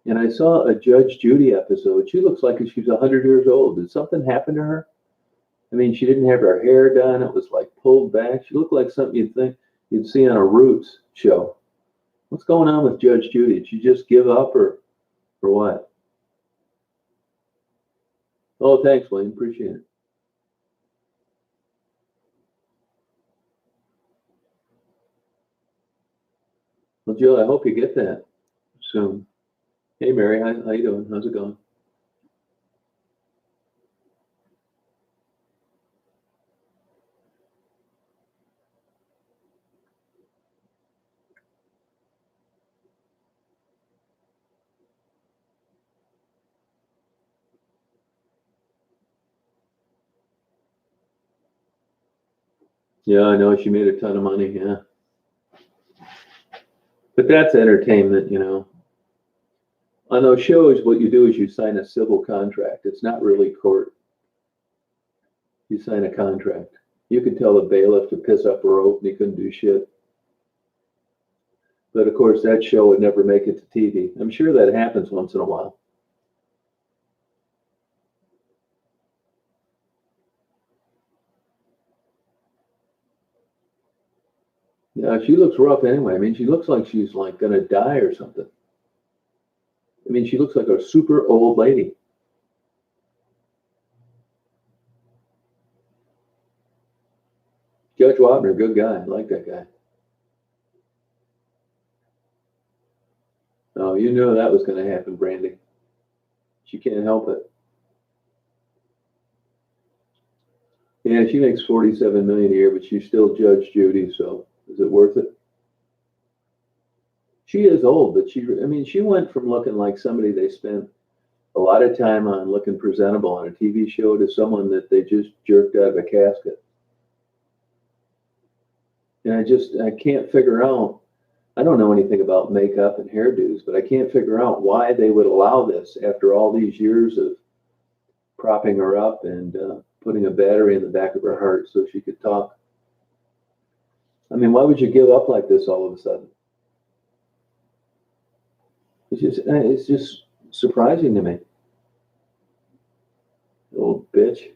and I saw a Judge Judy episode. She looks like she's 100 years old. Did something happen to her? I mean, she didn't have her hair done. It was like pulled back. She looked like something you'd think you'd see on a Roots show. What's going on with Judge Judy? Did she just give up or what? Oh, thanks, Wayne. Appreciate it. Well, Jill, I hope you get that soon. Hey, Mary, how you doing? How's it going? Yeah, I know she made a ton of money. Yeah, but that's entertainment. On those shows, what you do is you sign a civil contract. It's not really court. You sign a contract. You could tell the bailiff to piss up a rope and he couldn't do shit. But of course, that show would never make it to TV. I'm sure that happens once in a while. Yeah, she looks rough anyway. I mean, she looks like she's like gonna die or something. I mean, she looks like a super old lady. Judge Wapner, good guy. I like that guy. Oh, you knew that was going to happen, Brandy. She can't help it. Yeah, she makes 47 million a year, but she's still Judge Judy. So is it worth it? She is old, but I mean, she went from looking like somebody they spent a lot of time on looking presentable on a TV show to someone that they just jerked out of a casket. And I can't figure out. I don't know anything about makeup and hairdos, but I can't figure out why they would allow this after all these years of propping her up and putting a battery in the back of her heart so she could talk. I mean, why would you give up like this all of a sudden? It's just surprising to me. Old bitch.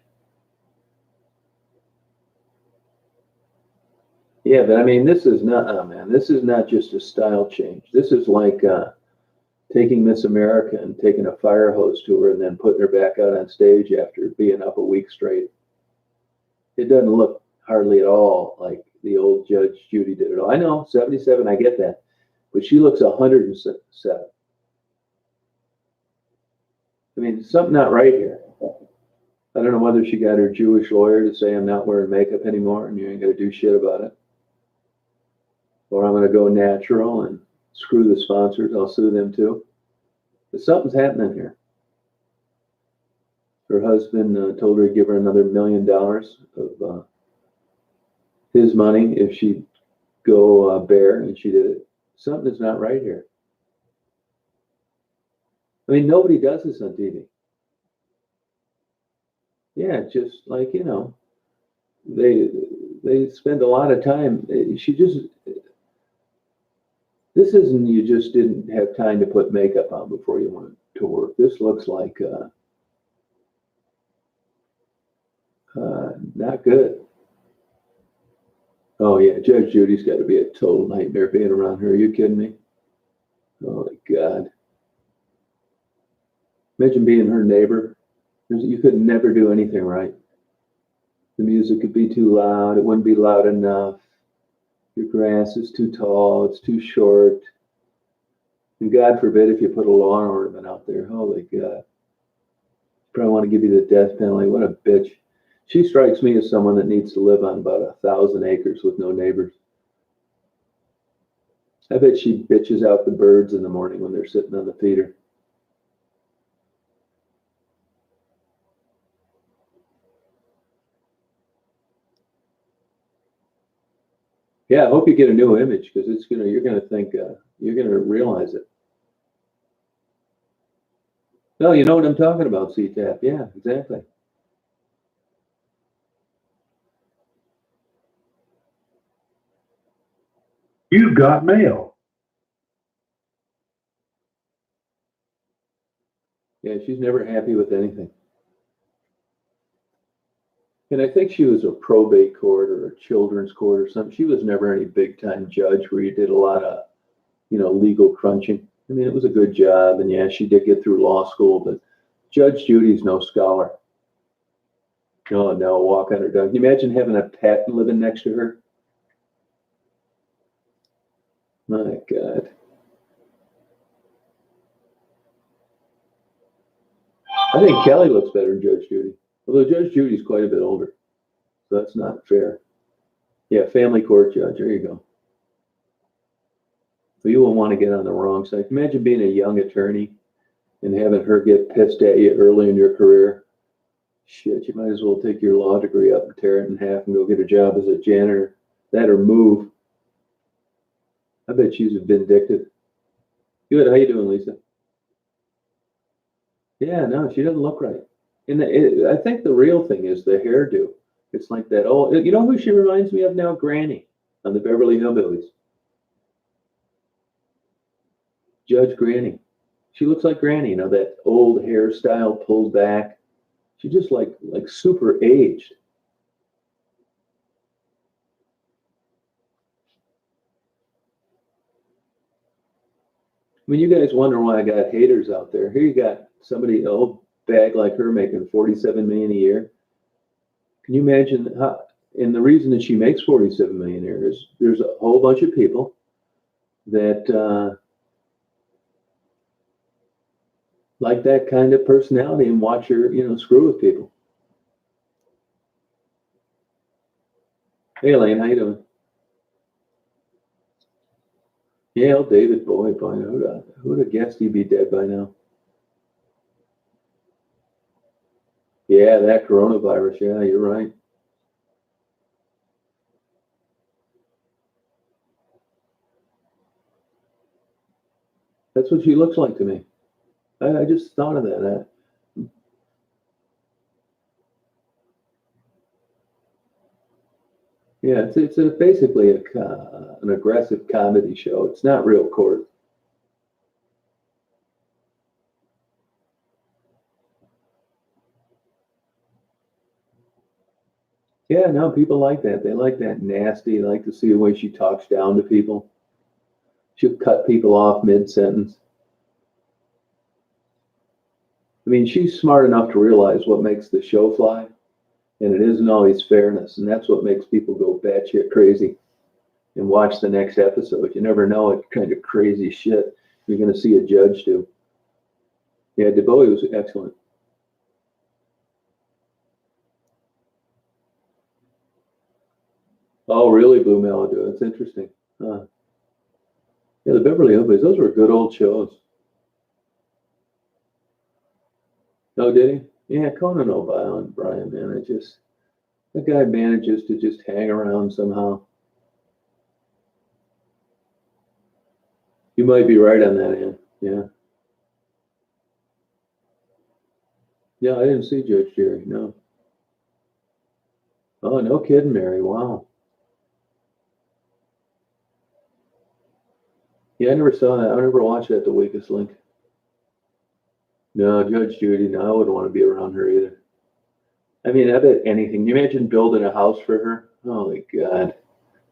Yeah, but I mean, this is not. Oh man, this is not just a style change. This is like taking Miss America and taking a fire hose to her and then putting her back out on stage after being up a week straight. It doesn't look hardly at all like the old Judge Judy did it all. I know, 77. I get that, but she looks 107. I mean, something not right here. I don't know whether she got her Jewish lawyer to say I'm not wearing makeup anymore and you ain't gonna do shit about it, or I'm gonna go natural and screw the sponsors. I'll sue them too. But something's happening here. Her husband told her to give her another $1 million of his money if she'd go bare, and she did it. Something is not right here. I mean, nobody does this on TV. Yeah, just like, they spend a lot of time. This isn't you just didn't have time to put makeup on before you went to work. This looks like not good. Oh yeah, Judge Judy's got to be a total nightmare being around her. Are you kidding me? Oh my God. Imagine being her neighbor. You could never do anything right. The music could be too loud. It wouldn't be loud enough. Your grass is too tall. It's too short. And God forbid if you put a lawn ornament out there. Holy God. Probably want to give you the death penalty. What a bitch. She strikes me as someone that needs to live on about 1,000 acres with no neighbors. I bet she bitches out the birds in the morning when they're sitting on the feeder. Yeah, I hope you get a new image because you're gonna think you're gonna realize it. No, you know what I'm talking about, CTAP. Yeah, exactly. You've got mail. Yeah, she's never happy with anything. And I think she was a probate court or a children's court or something. She was never any big time judge where you did a lot of, legal crunching. I mean, it was a good job, and yeah, she did get through law school, but Judge Judy's no scholar. Oh no, walk on her dog. Can you imagine having a pet living next to her? My God. I think Kelly looks better than Judge Judy. Although Judge Judy's quite a bit older. So that's not fair. Yeah, family court judge. There you go. So you won't want to get on the wrong side. Imagine being a young attorney and having her get pissed at you early in your career. Shit, you might as well take your law degree up and tear it in half and go get a job as a janitor. That or move. I bet she's vindictive. Good. How you doing, Lisa? Yeah, no, she doesn't look right. And I think the real thing is the hairdo. It's like that old. You know who she reminds me of now? Granny on the Beverly Hillbillies. Judge Granny. She looks like Granny. That old hairstyle pulled back. She just like super aged. I mean, you guys wonder why I got haters out there. Here you got somebody, an old bag like her making 47 million a year. Can you imagine how? And the reason that she makes 47 million a year is there's a whole bunch of people that like that kind of personality and watch her, screw with people. Hey, Elaine, how you doing? Yeah, old David Bowie, boy, who would have guessed he'd be dead by now? Yeah, that coronavirus. Yeah, you're right. That's what she looks like to me. I just thought of that. Yeah, it's basically an aggressive comedy show. It's not real court. Yeah, no, people like that. They like that nasty. They like to see the way she talks down to people. She'll cut people off mid-sentence. I mean, she's smart enough to realize what makes the show fly, and it isn't always fairness, and that's what makes people go batshit crazy and watch the next episode. You never know what kind of crazy shit you're going to see a judge do. Yeah, DeBowie was excellent. Oh, really, Blue Malibu? That's interesting. Huh. Yeah, the Beverly Hillbillies, those were good old shows. Oh, did he? Yeah, Conan O'Brien, man, the guy manages to just hang around somehow. You might be right on that, Ann. Yeah. Yeah, I didn't see Judge Jerry. No. Oh, no kidding, Mary. Wow. Yeah, I never saw that. I never watched that, The Weakest Link. No, Judge Judy. No, I wouldn't want to be around her either. I mean, I bet anything. You imagine building a house for her? Oh my God.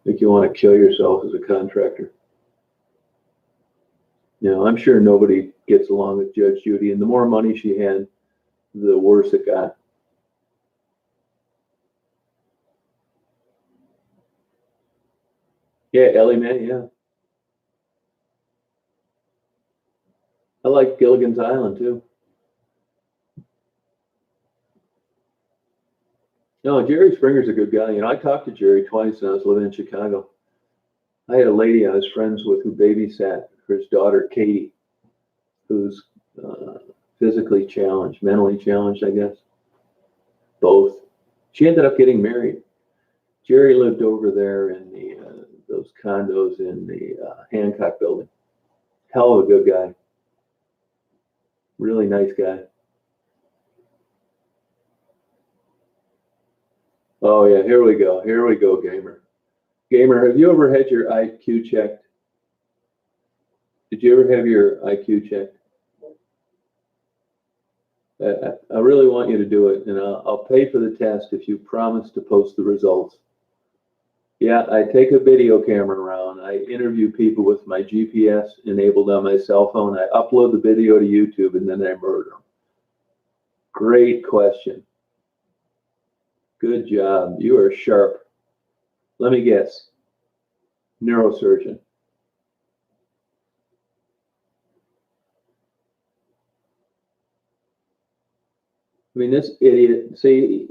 Like you want to kill yourself as a contractor. You know, I'm sure nobody gets along with Judge Judy, and the more money she had, the worse it got. Yeah, Ellie Mae, yeah. I like Gilligan's Island too. No, Jerry Springer's a good guy. You know, I talked to Jerry twice when I was living in Chicago. I had a lady I was friends with who babysat his daughter, Katie, who's uh, physically challenged, mentally challenged, I guess. Both. She ended up getting married. Jerry lived over there in those condos in the Hancock building. Hell of a good guy. Really nice guy. Oh yeah, here we go. Here we go, gamer. Gamer, have you ever had your IQ checked? Did you ever have your IQ checked? I really want you to do it, and I'll pay for the test if you promise to post the results. Yeah, I take a video camera around. I interview people with my GPS enabled on my cell phone. I upload the video to YouTube, and then I murder them. Great question. Good job. You are sharp. Let me guess. Neurosurgeon. I mean, this idiot, see,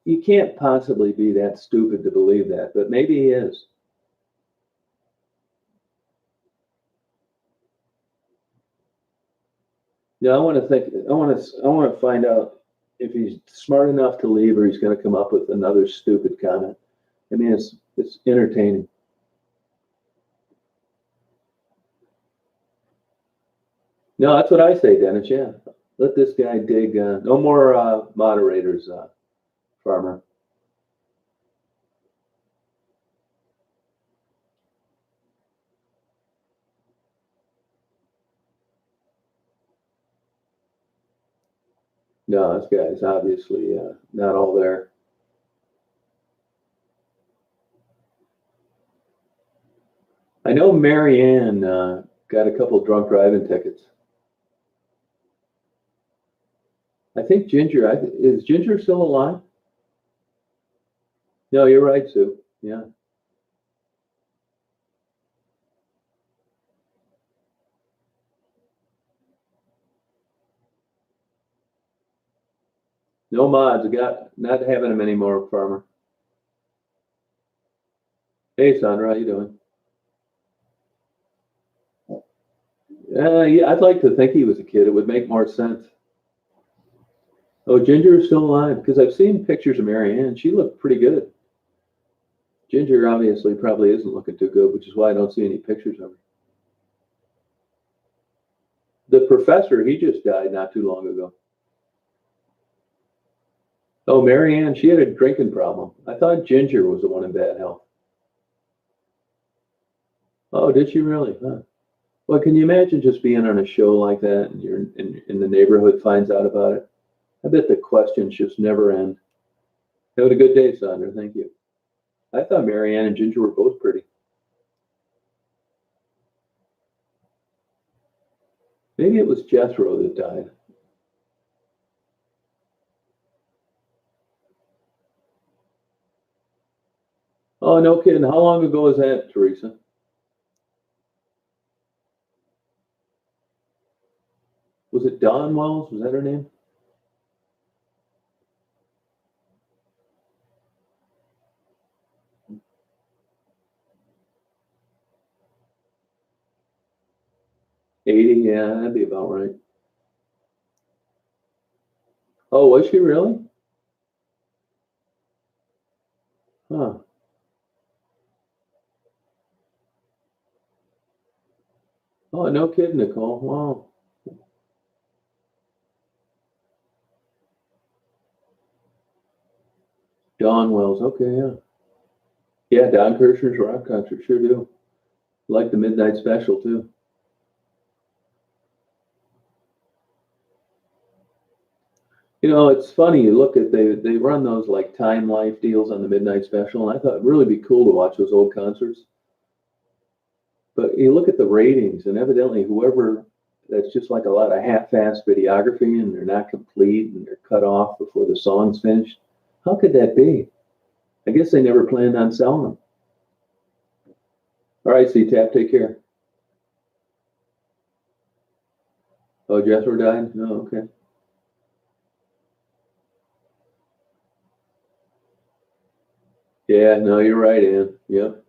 you can't possibly be that stupid to believe that, but maybe he is. Yeah, I want to find out if he's smart enough to leave or he's going to come up with another stupid comment. I mean, it's entertaining. No, that's what I say, Dennis. Yeah. Let this guy dig. No more moderators, Farmer. No, this guy's obviously not all there. I know Marianne got a couple drunk driving tickets. I think is Ginger still alive? No, you're right, Sue. Yeah. No mods. Got not having them anymore, Farmer. Hey, Sandra, how you doing? Yeah, I'd like to think he was a kid. It would make more sense. Oh, Ginger is still alive because I've seen pictures of Marianne. She looked pretty good. Ginger obviously probably isn't looking too good, which is why I don't see any pictures of her. The professor, he just died not too long ago. Oh, Marianne, she had a drinking problem. I thought Ginger was the one in bad health. Oh, did she really? Huh. Well, can you imagine just being on a show like that and you're in the neighborhood finds out about it? I bet the questions just never end. Have a good day, Sandra. Thank you. I thought Marianne and Ginger were both pretty. Maybe it was Jethro that died. Oh, no kidding. How long ago was that, Teresa? Was it Dawn Wells? Was that her name? 80? Yeah, that'd be about right. Oh, was she really? Huh. Oh, no kidding, Nicole. Wow. Dawn Wells. Okay, yeah. Yeah, Don Kirshner's rock concert. Sure do. Like the Midnight Special, too. You know, it's funny. You look at they run those like Time Life deals on the Midnight Special, and I thought it'd really be cool to watch those old concerts. But you look at the ratings, and evidently, whoever that's just like a lot of half-assed videography, and they're not complete, and they're cut off before the song's finished. How could that be? I guess they never planned on selling them. All right, C-Tap, take care. Oh, Jethro died? Oh, okay. Yeah, no, you're right, Ann. Yep.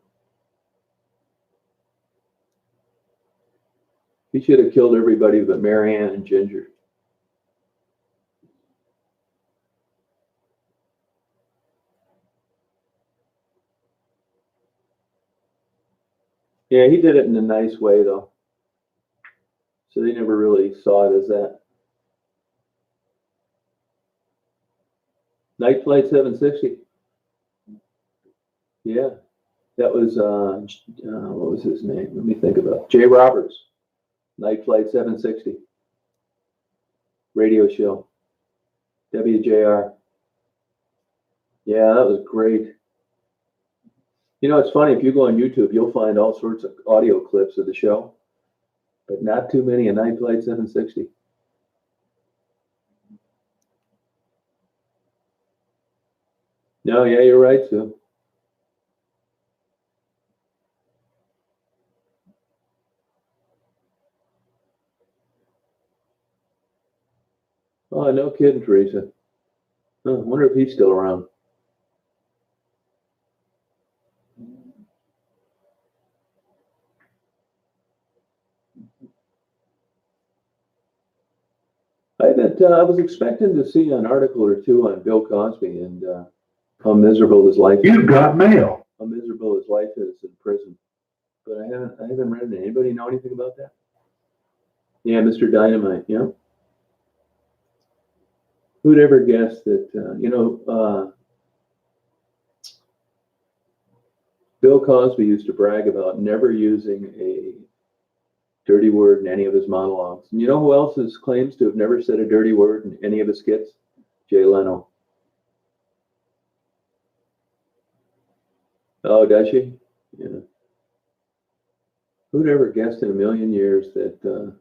He should have killed everybody but Marianne and Ginger. Yeah, he did it in a nice way, though. So they never really saw it as that. Night Flight 760. Yeah, that was, what was his name? Let me think about it. Jay Roberts. Night Flight 760. Radio show. WJR. Yeah, that was great. You know, it's funny, if you go on YouTube, you'll find all sorts of audio clips of the show, but not too many of Night Flight 760. No, yeah, you're right, Sue. Oh, no kidding, Teresa. Oh, I wonder if he's still around. I was expecting to see an article or two on Bill Cosby and how miserable his life You've got mail. how miserable his life is in prison. But I haven't read it. Anybody know anything about that? Yeah, Mr. Dynamite. Yeah. Who'd ever guess that? Bill Cosby used to brag about never using a dirty word in any of his monologues. And you know who else claims to have never said a dirty word in any of his skits? Jay Leno. Oh, does she? Yeah. Who'd ever guessed in a million years that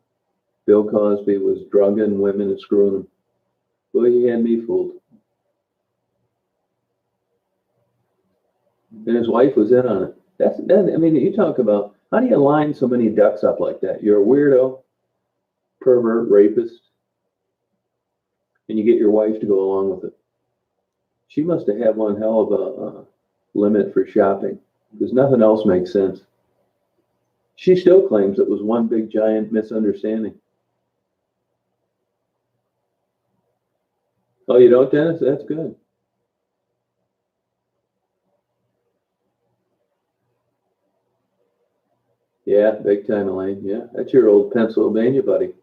Bill Cosby was drugging women and screwing them? Well, he had me fooled. And his wife was in on it. I mean, you talk about how do you line so many ducks up like that? You're a weirdo, pervert, rapist, and you get your wife to go along with it. She must have had one hell of a limit for shopping because nothing else makes sense. She still claims it was one big giant misunderstanding. Oh, you don't, Dennis? That's good. Yeah, big time, Elaine. Yeah, that's your old Pennsylvania buddy.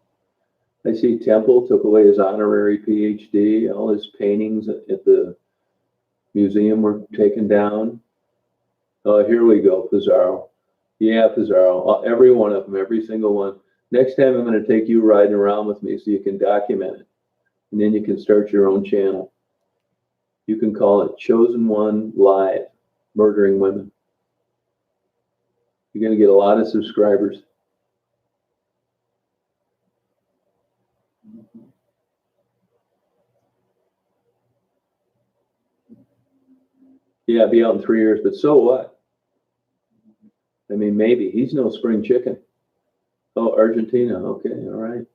I see Temple took away his honorary PhD. All his paintings at the museum were taken down. Oh, here we go, Pizarro. Yeah, Pizarro. Every one of them, every single one. Next time I'm going to take you riding around with me so you can document it. And then you can start your own channel. You can call it Chosen One Live, Murdering Women. You're going to get a lot of subscribers. Yeah, I'll be out in 3 years, but so what? I mean, maybe. He's no spring chicken. Oh, Argentina. Okay, all right.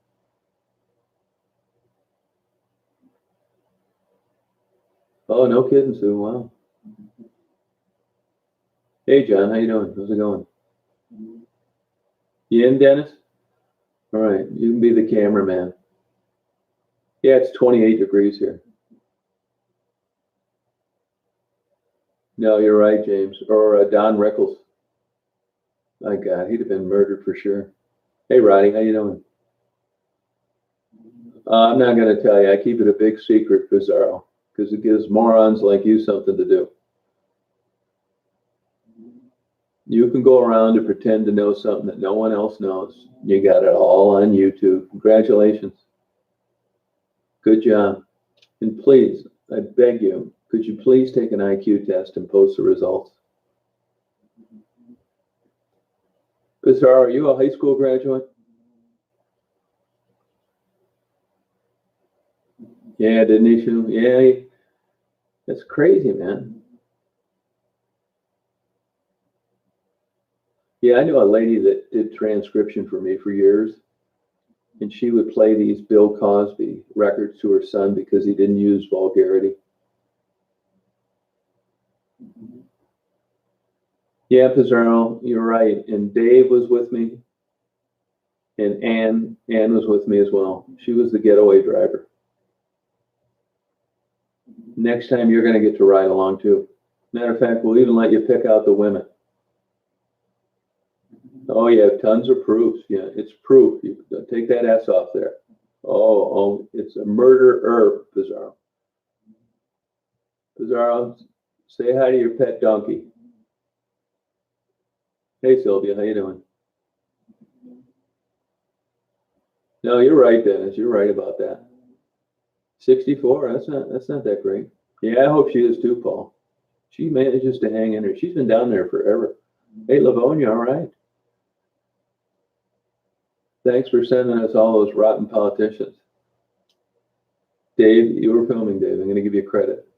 Oh, no kidding, Sue. Wow. Hey, John, how you doing? How's it going? You in, Dennis? All right, you can be the cameraman. Yeah, it's 28 degrees here. No, you're right, James. Or Don Rickles. My God, he'd have been murdered for sure. Hey, Roddy, how you doing? I'm not going to tell you. I keep it a big secret, Bizarro, because it gives morons like you something to do. You can go around and pretend to know something that no one else knows. You got it all on YouTube. Congratulations. Good job. And please, I beg you, could you please take an IQ test and post the results? Bizarro, are you a high school graduate? Yeah, didn't he shoot? Yeah, that's crazy, man. Yeah, I knew a lady that did transcription for me for years, and she would play these Bill Cosby records to her son because he didn't use vulgarity. Yeah, Pizarro, you're right. And Dave was with me, and Ann was with me as well. She was the getaway driver. Next time you're going to get to ride along too. Matter of fact, we'll even let you pick out the women. Oh, yeah, tons of proofs. Yeah, it's proof. You take that S off there. Oh, it's a murderer, Pizarro. Pizarro, say hi to your pet donkey. Hey, Sylvia, how you doing? No, you're right, Dennis. You're right about that. 64. That's not that great. Yeah, I hope she is too, Paul. She manages to hang in there. She's been down there forever. Hey, Lov'in, you all right? Thanks for sending us all those rotten politicians. Dave, you were filming, Dave. I'm going to give you credit.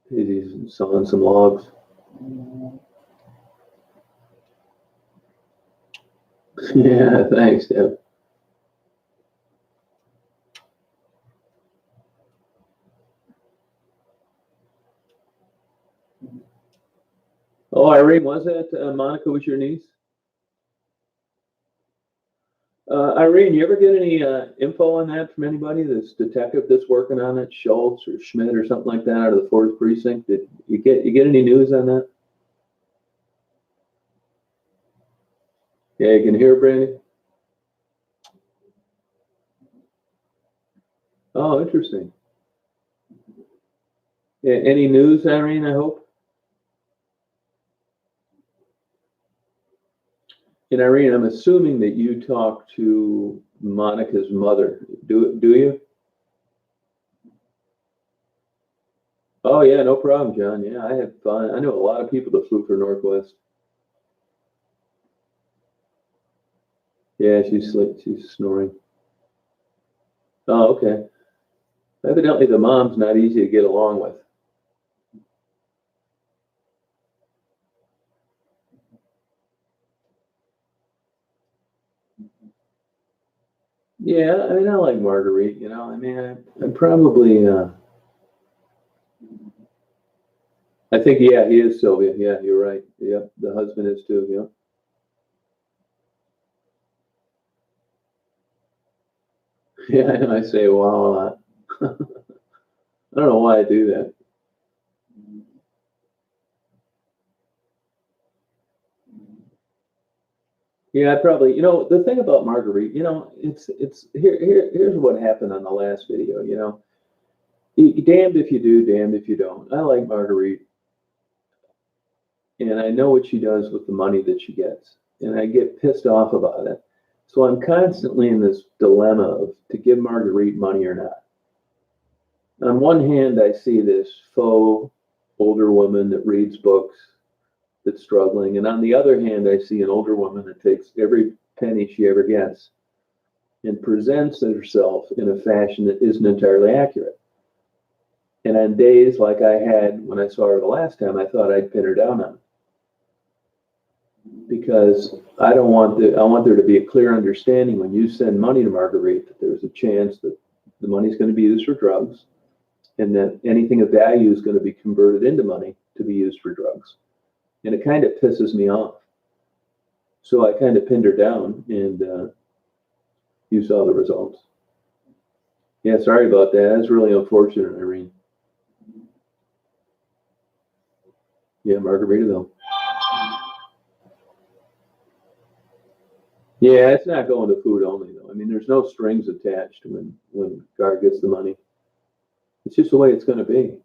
He's sawing some logs. Yeah, thanks, Dave. Oh, Irene, was that Monica was your niece? Irene, you ever get any info on that from anybody? This detective that's working on it, Schultz or Schmidt or something like that, out of the 4th precinct? Did you get any news on that? Yeah, you can hear Brandy. Oh, interesting. Yeah, any news, Irene? I hope. And Irene, I'm assuming that you talk to Monica's mother. Do you? Oh yeah, no problem, John. Yeah, I had fun. I know a lot of people that flew for Northwest. Yeah, she's snoring. Oh, okay. Evidently, the mom's not easy to get along with. Yeah, I mean, I like Marguerite. You know, I mean, I'm probably. I think, yeah, he is Sylvia. Yeah, you're right. Yep, the husband is too. Yep. Yeah, I know. I say wow a lot. I don't know why I do that. Yeah, I probably. You know, the thing about Marguerite, you know, it's here's what happened on the last video. You know, damned if you do, damned if you don't. I like Marguerite, and I know what she does with the money that she gets, and I get pissed off about it. So I'm constantly in this dilemma of to give Marguerite money or not. On one hand, I see this faux older woman that reads books that's struggling, and on the other hand, I see an older woman that takes every penny she ever gets and presents herself in a fashion that isn't entirely accurate. And on days like I had when I saw her the last time, I thought I'd pin her down on. because I don't want I want there to be a clear understanding when you send money to Marguerite that there's a chance that the money's going to be used for drugs, and that anything of value is going to be converted into money to be used for drugs. And it kind of pisses me off. So I kind of pinned her down, and you saw the results. Yeah, sorry about that. That's really unfortunate, Irene. Yeah, Margaritaville. Yeah, it's not going to food only though. I mean, there's no strings attached when Gar gets the money. It's just the way it's going to be.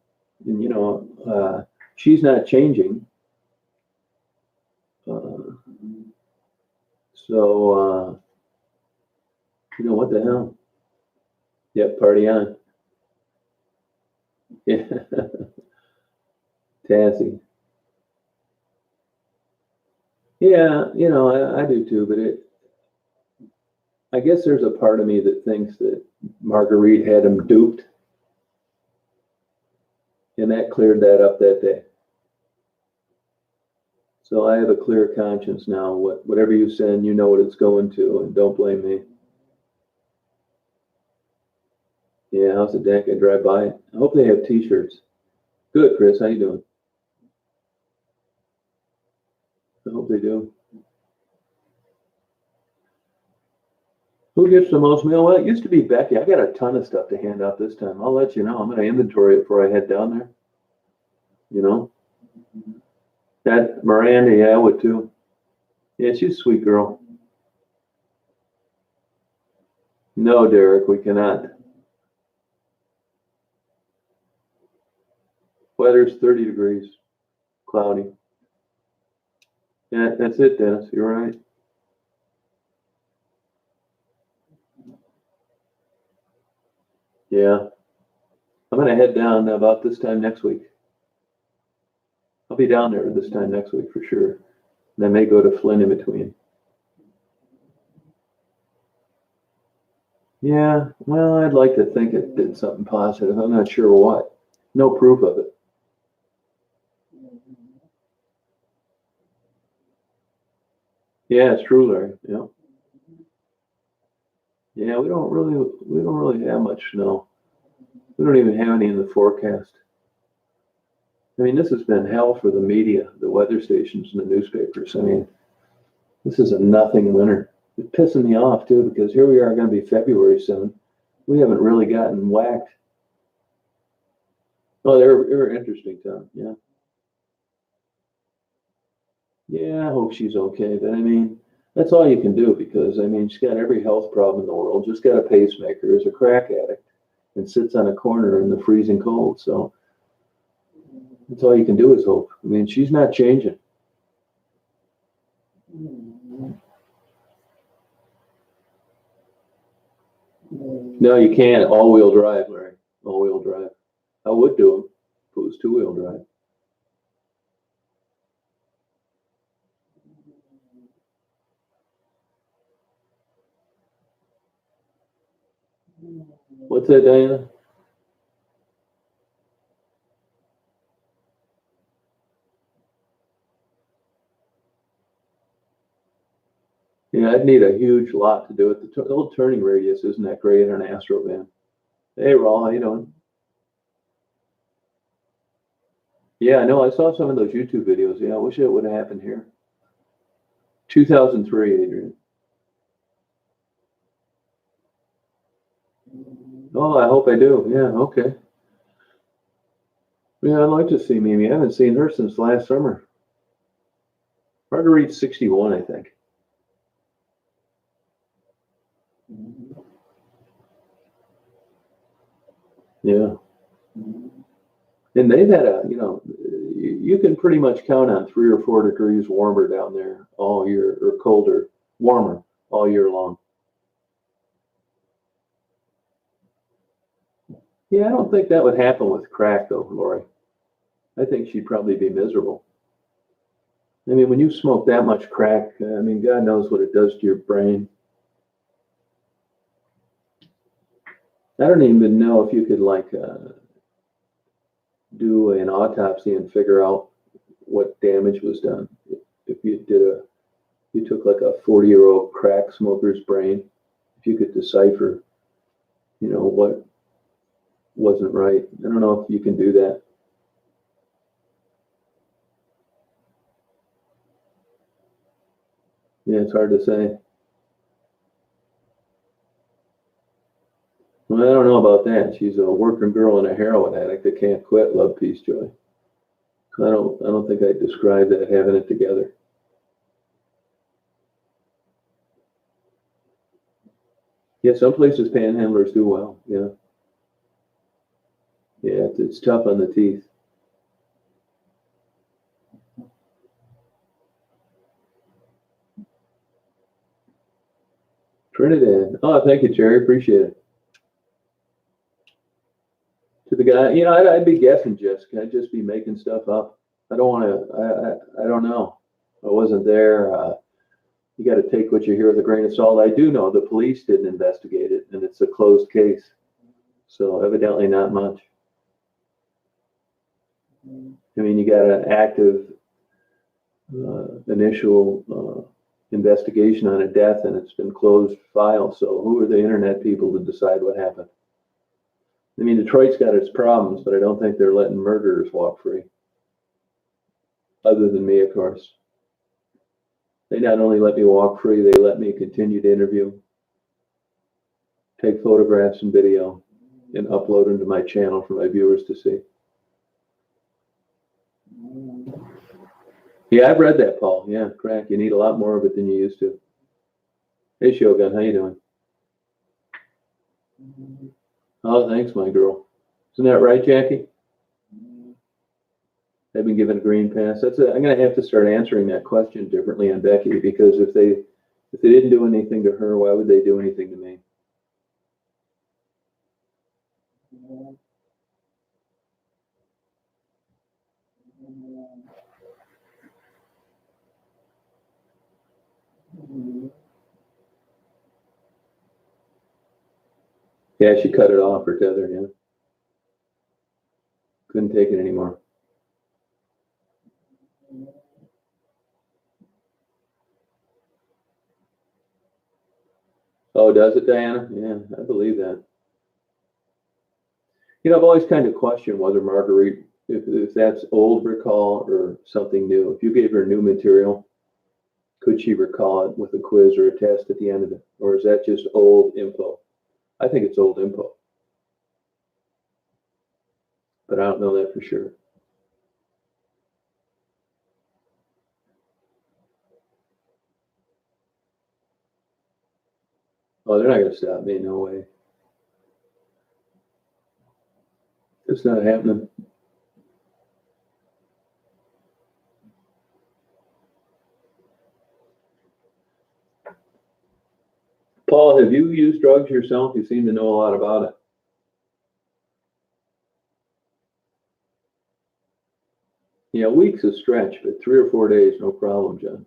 And she's not changing. So what the hell? Yep, party on. Yeah, Tassie. Yeah, I do too, but I guess there's a part of me that thinks that Marguerite had him duped, and that cleared that up that day. So I have a clear conscience now. Whatever you send, you know what it's going to, and don't blame me. Yeah, how's the deck? I drive by it. I hope they have T-shirts. Good, Chris. How you doing? I hope they do. Who gets the most mail? Well, it used to be Becky. I got a ton of stuff to hand out this time. I'll let you know. I'm going to inventory it before I head down there. That Miranda, yeah, I would too. Yeah, she's a sweet girl. No, Derek, we cannot. Weather's 30 degrees, cloudy. Yeah, that's it, Dennis. You're right. Yeah. I'm going to head down about this time next week. I'll be down there this time next week for sure. And I may go to Flynn in between. Yeah, well, I'd like to think it did something positive. I'm not sure what. No proof of it. Yeah, it's true, Larry. Yeah. Yeah, we don't really have much snow. We don't even have any in the forecast. I mean, this has been hell for the media, the weather stations, and the newspapers. I mean, this is a nothing winter. It's pissing me off too, because here we are going to be February soon. We haven't really gotten whacked. Oh, they're interesting, Tom. Yeah. Yeah, I hope she's okay. But I mean, that's all you can do because I mean, she's got every health problem in the world. Just got a pacemaker, is a crack addict, and sits on a corner in the freezing cold. So that's all you can do is hope. I mean, she's not changing. No, you can't. All-wheel drive, Larry. All-wheel drive. I would do them if it was two-wheel drive. What's that, Diana? Yeah, I'd need a huge lot to do it. The old turning radius isn't that great in an Astro van. Hey, Raul, how you doing? Yeah, I know. I saw some of those YouTube videos. Yeah, I wish it would have happened here. 2003, Adrian. Oh, I hope I do. Yeah, okay. Yeah, I'd like to see Mimi. I haven't seen her since last summer. Marguerite's 61, I think. Yeah. And they've had you can pretty much count on 3 or 4 degrees warmer down there all year, or colder, warmer all year long. Yeah, I don't think that would happen with crack though, Lori. I think she'd probably be miserable. I mean, when you smoke that much crack, I mean, God knows what it does to your brain. I don't even know if you could do an autopsy and figure out what damage was done if you did You took like a 40-year-old crack smoker's brain. If you could decipher, what wasn't right. I don't know if you can do that. Yeah, it's hard to say. Well, I don't know about that. She's a working girl and a heroin addict that can't quit. Love, peace, joy. I don't think I'd describe that having it together. Yeah, some places panhandlers do well. Yeah, yeah, it's tough on the teeth. Trinidad. Oh, thank you, Jerry. Appreciate it. To the guy, I'd be guessing, Jessica. I'd just be making stuff up. I don't want to. I don't know. I wasn't there. You got to take what you hear with a grain of salt. I do know the police didn't investigate it, and it's a closed case. So evidently not much. I mean, you got an active initial investigation on a death, and it's been closed file. So who are the internet people to decide what happened? I mean, Detroit's got its problems, but I don't think they're letting murderers walk free. Other than me, of course. They not only let me walk free, they let me continue to interview, take photographs and video, and upload them to my channel for my viewers to see. Yeah, I've read that, Paul. Yeah, crack. You need a lot more of it than you used to. Hey, Shogun, how you doing? Oh, thanks, my girl. Isn't that right, Jackie? I've been given a green pass. I'm going to have to start answering that question differently on Becky, because if they didn't do anything to her, why would they do anything to me? Yeah, she cut it off, her tether, yeah. Couldn't take it anymore. Oh, does it, Diana? Yeah, I believe that. I've always kind of questioned whether Marguerite, if that's old recall or something new. If you gave her new material, could she recall it with a quiz or a test at the end of it? Or is that just old info? I think it's old info, but I don't know that for sure. Oh, they're not going to stop me. No way. It's not happening. Paul, have you used drugs yourself? You seem to know a lot about it. Yeah, weeks a stretch, but 3 or 4 days, no problem, John.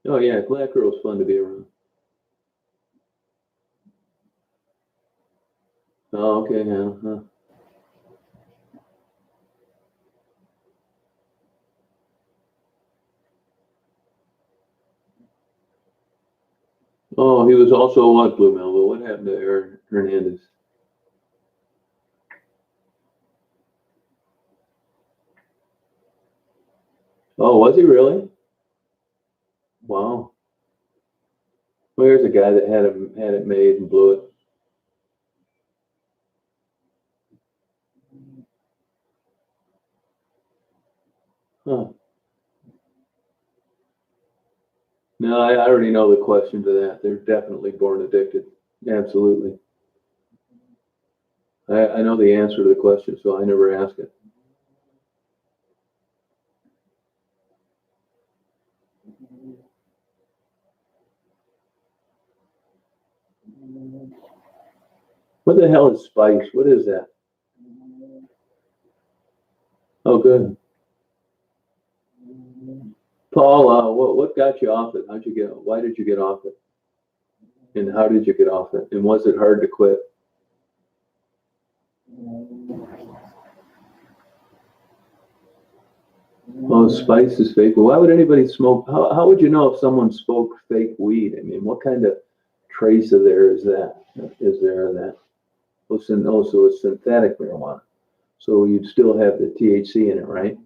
Oh yeah, Black Girl's fun to be around. Oh, okay, yeah. Huh. Oh, he was also what, Blue Melville? What happened to Aaron Hernandez? Oh, was he really? Wow. Well, here's a guy that had it made and blew it. Huh. No, I already know the question to that. They're definitely born addicted. Absolutely. I know the answer to the question, so I never ask it. What the hell is spice? What is that? Oh, good. Paul, what got you off it? Why did you get off it? And how did you get off it? And was it hard to quit? Oh, spice is fake. Well, why would anybody smoke? How would you know if someone smoked fake weed? I mean, what kind of trace of there is that? Is there in that? Oh, so it's synthetic marijuana. So you'd still have the THC in it, right?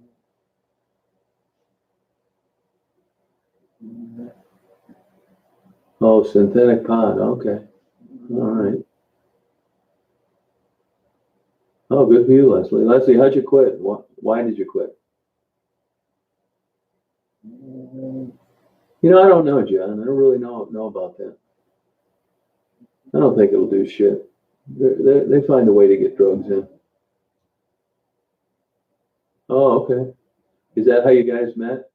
Oh, synthetic pot. Okay. All right. Oh, good for you, Leslie. Leslie, how'd you quit? Why did you quit? I don't know, John. I don't really know about that. I don't think it'll do shit. They find a way to get drugs in. Oh, okay. Is that how you guys met,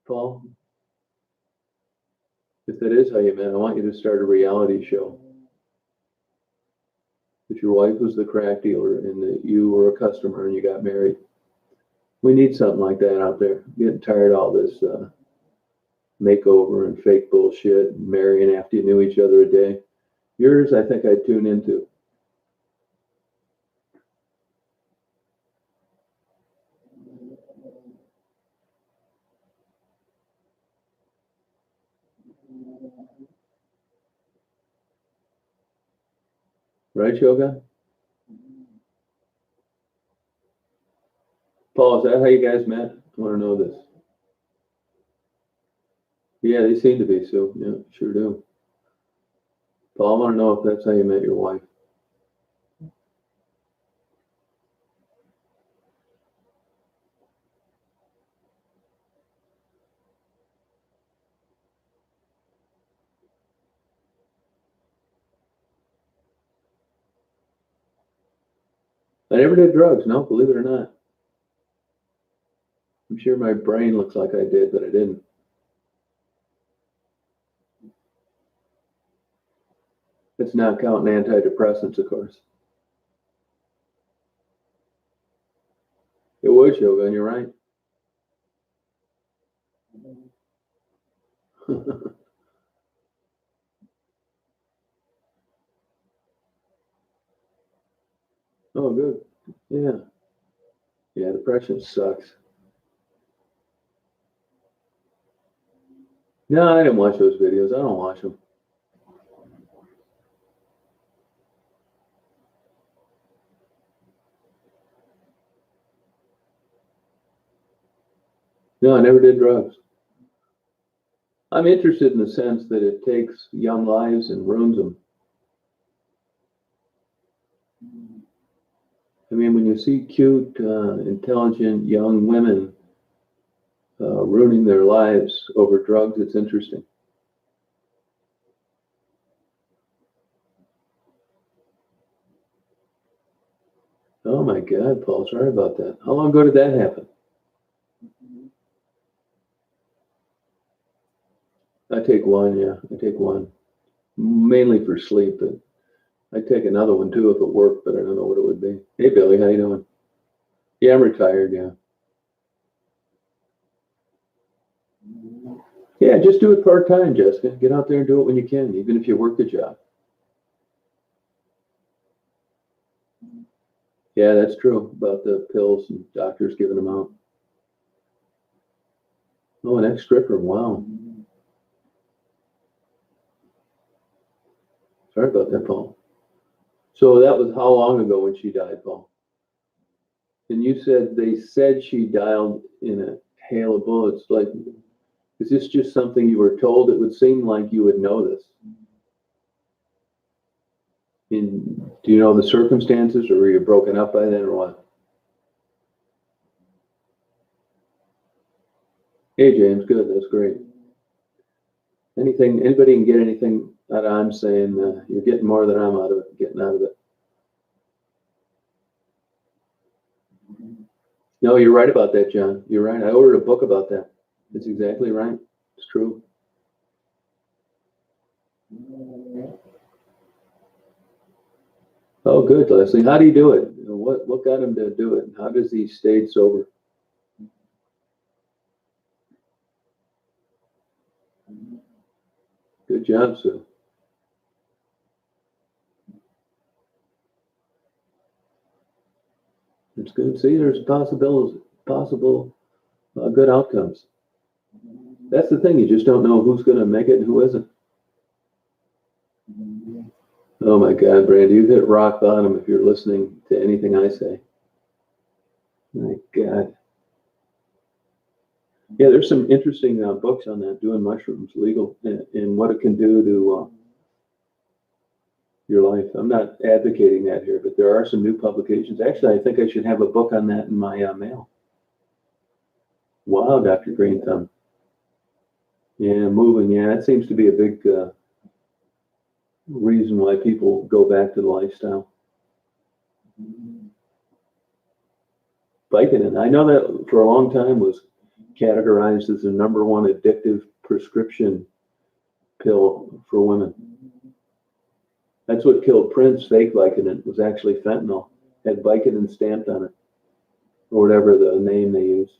Paul? If that is how you met, I want you to start a reality show. If your wife was the crack dealer and that you were a customer and you got married, we need something like that out there. I'm getting tired of all this makeover and fake bullshit and marrying after you knew each other a day. Yours, I think I'd tune into. Right, Shogun? Paul, is that how you guys met? I want to know this. Yeah, they seem to be, so yeah, sure do. Paul, I want to know if that's how you met your wife. I never did drugs, no, believe it or not. I'm sure my brain looks like I did, but I didn't. It's not counting antidepressants, of course. It would, Shogun, you're right. Oh, good. Yeah. Yeah, depression sucks. No, I didn't watch those videos. I don't watch them. No, I never did drugs. I'm interested in the sense that it takes young lives and ruins them. I mean, when you see cute, intelligent young women ruining their lives over drugs, it's interesting. Oh my God, Paul, sorry about that. How long ago did that happen? I take one, yeah, I take one. Mainly for sleep, but I'd take another one too if it worked, but I don't know what it would be. Hey Billy, how you doing? Yeah, I'm retired, yeah. Yeah, just do it part-time, Jessica. Get out there and do it when you can, even if you work the job. Yeah, that's true about the pills and doctors giving them out. Oh, an ex-stripper, wow. Sorry about that, Paul. So that was how long ago when she died, Paul? And you said they said she died in a hail of bullets. Like, is this just something you were told? It would seem like you would know this. Do you know the circumstances, or were you broken up by then, or what? Hey, James, good. That's great. Anybody can get anything that I'm saying. You're getting more than I'm getting out of it. No, you're right about that, John. You're right. I ordered a book about that. It's exactly right. It's true. Oh, good, Leslie. How do you do it? What got him to do it? How does he stay sober? Good job, Sue. It's good. See, there's possible good outcomes. That's the thing. You just don't know who's going to make it and who isn't. Oh my God, Brandy, you've hit rock bottom if you're listening to anything I say. My God. Yeah, there's some interesting books on that, doing mushrooms legal and what it can do to your life. I'm not advocating that here, but there are some new publications. Actually, I think I should have a book on that in my mail. Wow, Dr. Green Thumb. Yeah, moving. Yeah, that seems to be a big reason why people go back to the lifestyle. Vicodin, I know that for a long time was categorized as the #1 addictive prescription pill for women. That's what killed Prince. Fake Vicodin was actually fentanyl, had Vicodin stamped on it, or whatever the name they use.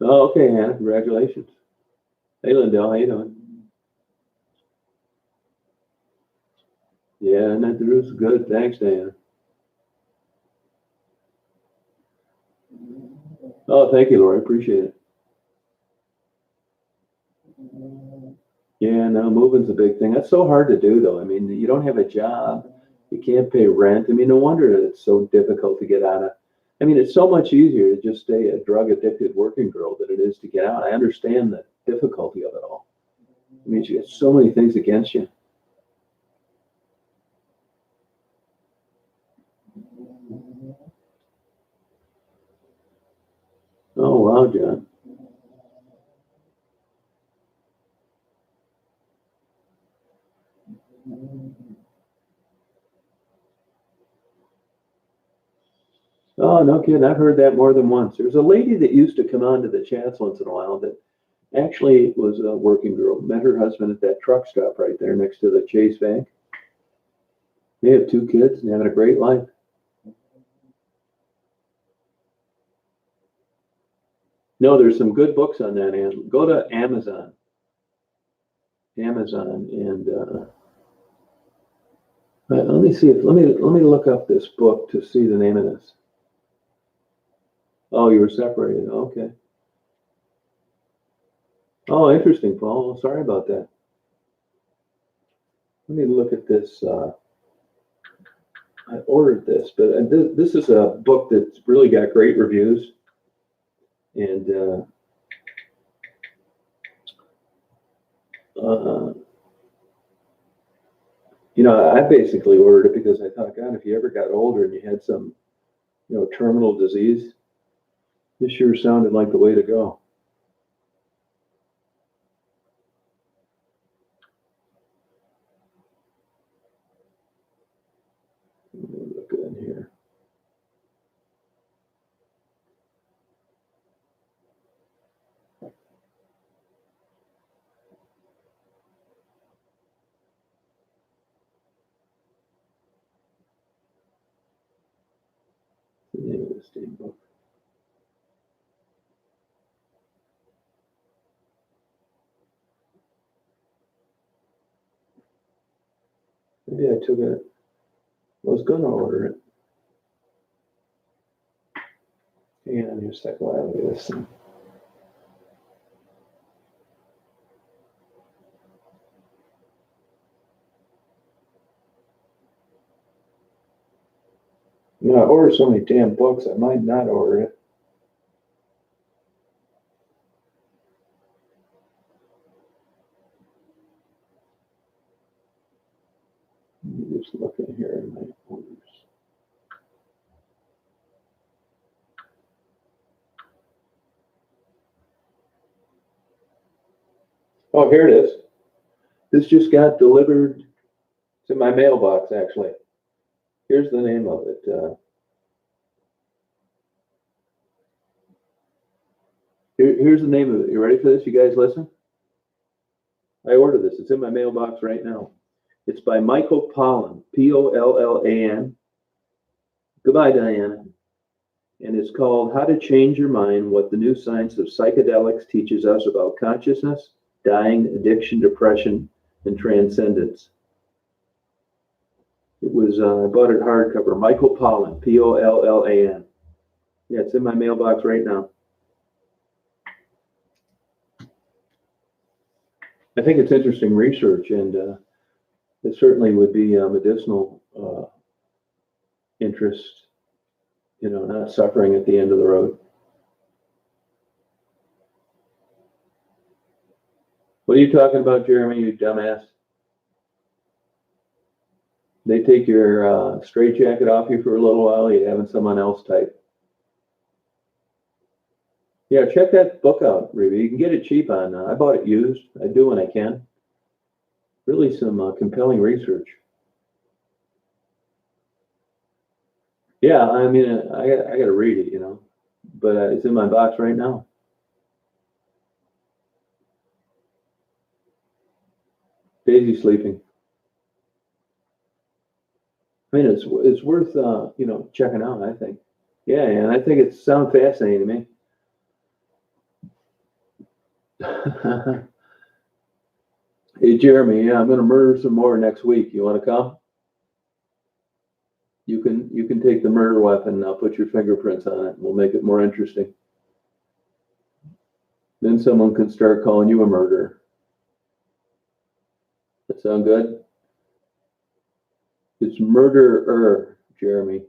Oh, okay, Hannah, congratulations. Hey, Lindell, how you doing? Yeah, and that was good. Thanks, Diana. Oh, thank you, Lori. Appreciate it. Yeah, no, moving's a big thing. That's so hard to do, though. I mean, you don't have a job. You can't pay rent. I mean, no wonder that it's so difficult to get out of. I mean, it's so much easier to just stay a drug-addicted working girl than it is to get out. I understand the difficulty of it all. I mean, you get so many things against you. Oh, wow, John. Oh, no kidding. I've heard that more than once. There's a lady that used to come on to the chats once in a while that actually was a working girl. Met her husband at that truck stop right there next to the Chase Bank. They have 2 kids and having a great life. No, there's some good books on that, and go to Amazon. Amazon, and let me see if let me look up this book to see the name of this. Oh, you were separated. Okay. Oh, interesting, Paul. Sorry about that. Let me look at this. I ordered this, but this is a book that's really got great reviews, and you know, I basically ordered it because I thought, God, if you ever got older and you had some, terminal disease, this sure sounded like the way to go. Let me look in here. The name of this damn book. Maybe I took it. I was going to order it. Hang on here a second while I look at this thing. I ordered so many damn books, I might not order it. Let me just look in here in my orders. Oh, here it is. This just got delivered to my mailbox, actually. Here's the name of it. Here's the name of it. You ready for this? You guys listen? I ordered this. It's in my mailbox right now. It's by Michael Pollan, Pollan. Goodbye, Diana. And it's called How to Change Your Mind, What the New Science of Psychedelics Teaches Us About Consciousness, Dying, Addiction, Depression, and Transcendence. It was, I bought it hardcover. Michael Pollan, Pollan. Yeah, it's in my mailbox right now. I think it's interesting research, and it certainly would be medicinal interest, not suffering at the end of the road. What are you talking about, Jeremy, you dumbass? They take your straitjacket off you for a little while, you're having someone else type. Yeah, check that book out, Ruby. You can get it cheap on, I bought it used. I do when I can. Really some compelling research. Yeah, I mean, I got to read it, but it's in my box right now. Daisy's sleeping. I mean, it's worth checking out, I think. Yeah, and I think it sounds fascinating to me. Hey, Jeremy, yeah, I'm going to murder some more next week. You want to come? You can take the murder weapon and I'll put your fingerprints on it. We'll make it more interesting. Then someone can start calling you a murderer. That sound good? It's murderer, Jeremy.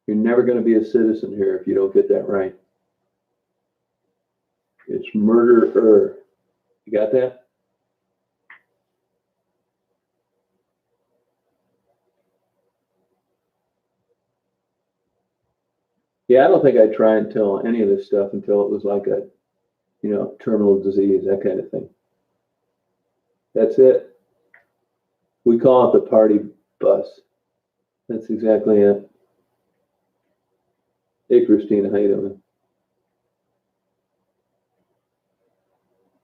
You're never going to be a citizen here if you don't get that right. It's murderer. You got that? Yeah, I don't think I'd try and tell any of this stuff until it was like a, terminal disease, that kind of thing. That's it. We call it the party bus. That's exactly it. Hey, Christina, how you doing?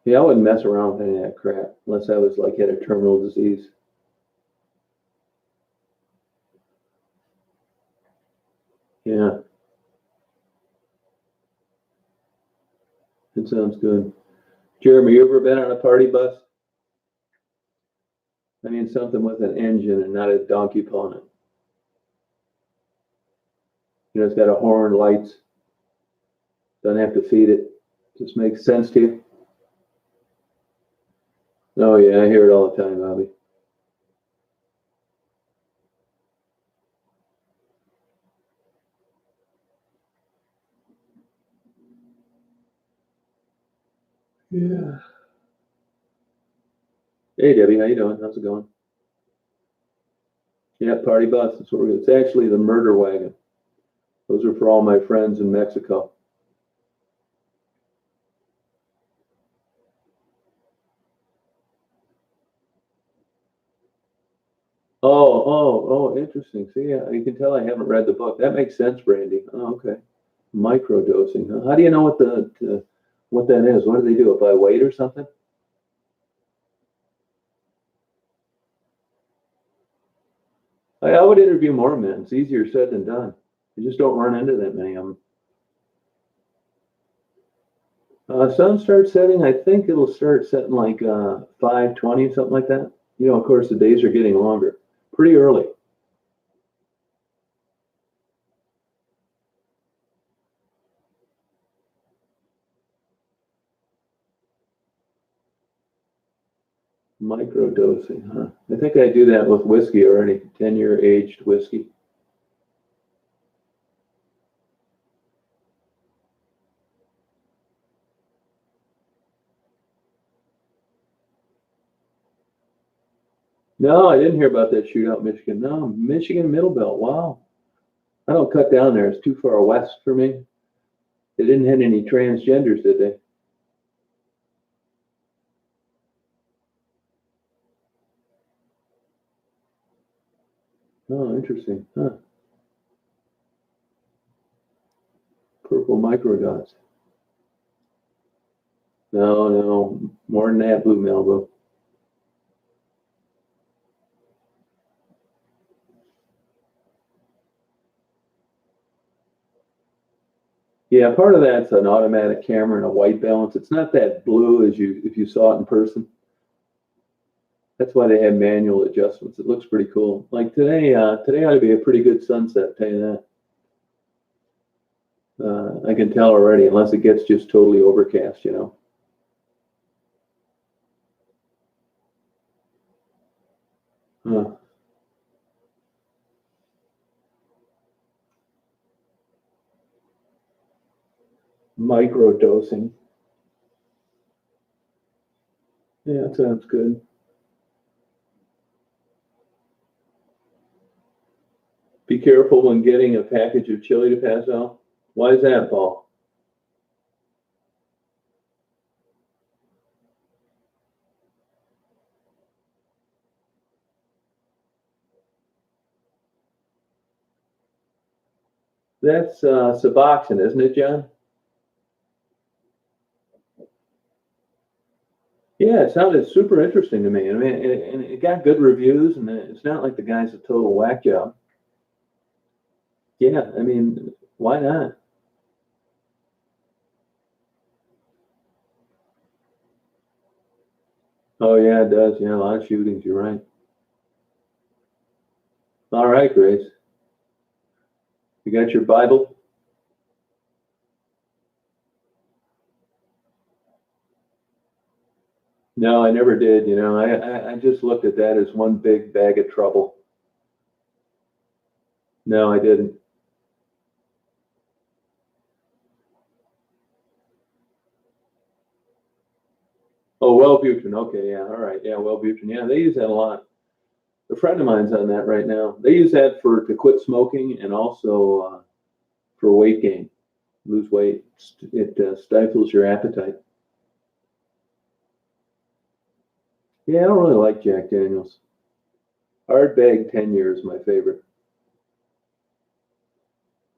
Yeah, I wouldn't mess around with any of that crap unless I was like had a terminal disease. Yeah, it sounds good. Jeremy, you ever been on a party bus? I mean, something with an engine and not a donkey pulling it. It's got a horn, lights. Don't have to feed it. Just makes sense to you? Oh yeah, I hear it all the time, Bobby. Yeah. Hey Debbie, how you doing? How's it going? Yeah, party bus. That's what we're. It's actually the murder wagon. Those are for all my friends in Mexico. Oh, interesting. See, yeah, you can tell I haven't read the book. That makes sense, Brandy. Oh, okay. Microdosing. Huh? How do you know what that is? What do they do? It by weight or something? I would interview more men. It's easier said than done. You just don't run into that many of them. Sun starts setting. I think it'll start setting like 5:20, something like that. Of course, the days are getting longer. Pretty early. Microdosing, huh? I think I do that with whiskey already. 10-year aged whiskey. No, I didn't hear about that shootout in Michigan. No, Michigan Middle Belt. Wow. I don't cut down there. It's too far west for me. They didn't hit any transgenders, did they? Oh, interesting. Huh. Purple microdots. No. More than that, Blue Malibu. Yeah, part of that's an automatic camera and a white balance. It's not that blue as if you saw it in person. That's why they have manual adjustments. It looks pretty cool. Like today ought to be a pretty good sunset, tell you that. I can tell already, unless it gets just totally overcast, you know. Huh. Micro dosing. Yeah, that sounds good. Be careful when getting a package of chili to pass out. Why is that, Paul? That's Suboxone, isn't it, John? Yeah, it sounded super interesting to me. I mean, and it got good reviews, and it's not like the guy's a total whack job. Yeah, I mean, why not? Oh yeah, it does. Yeah, a lot of shootings. You're right. All right, Grace. You got your Bible? No, I never did. You know, I just looked at that as one big bag of trouble. No, I didn't. Oh, Wellbutrin. Okay, yeah, all right, yeah, Wellbutrin. Yeah, they use that a lot. A friend of mine's on that right now. They use that for to quit smoking and also for weight gain, lose weight. It stifles your appetite. Yeah, I don't really like Jack Daniels. Hardbag 10 years, my favorite.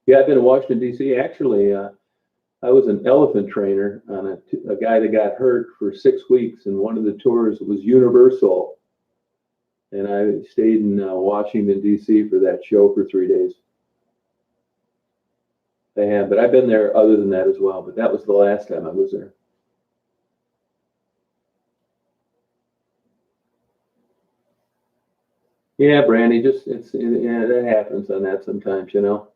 Yeah, I've been to Washington D.C. Actually, I was an elephant trainer on a guy that got hurt for 6 weeks, and one of the tours was Universal, and I stayed in Washington D.C. for that show for 3 days. I have, but I've been there other than that as well. But that was the last time I was there. Yeah, Brandy, just yeah, that happens on that sometimes. You know,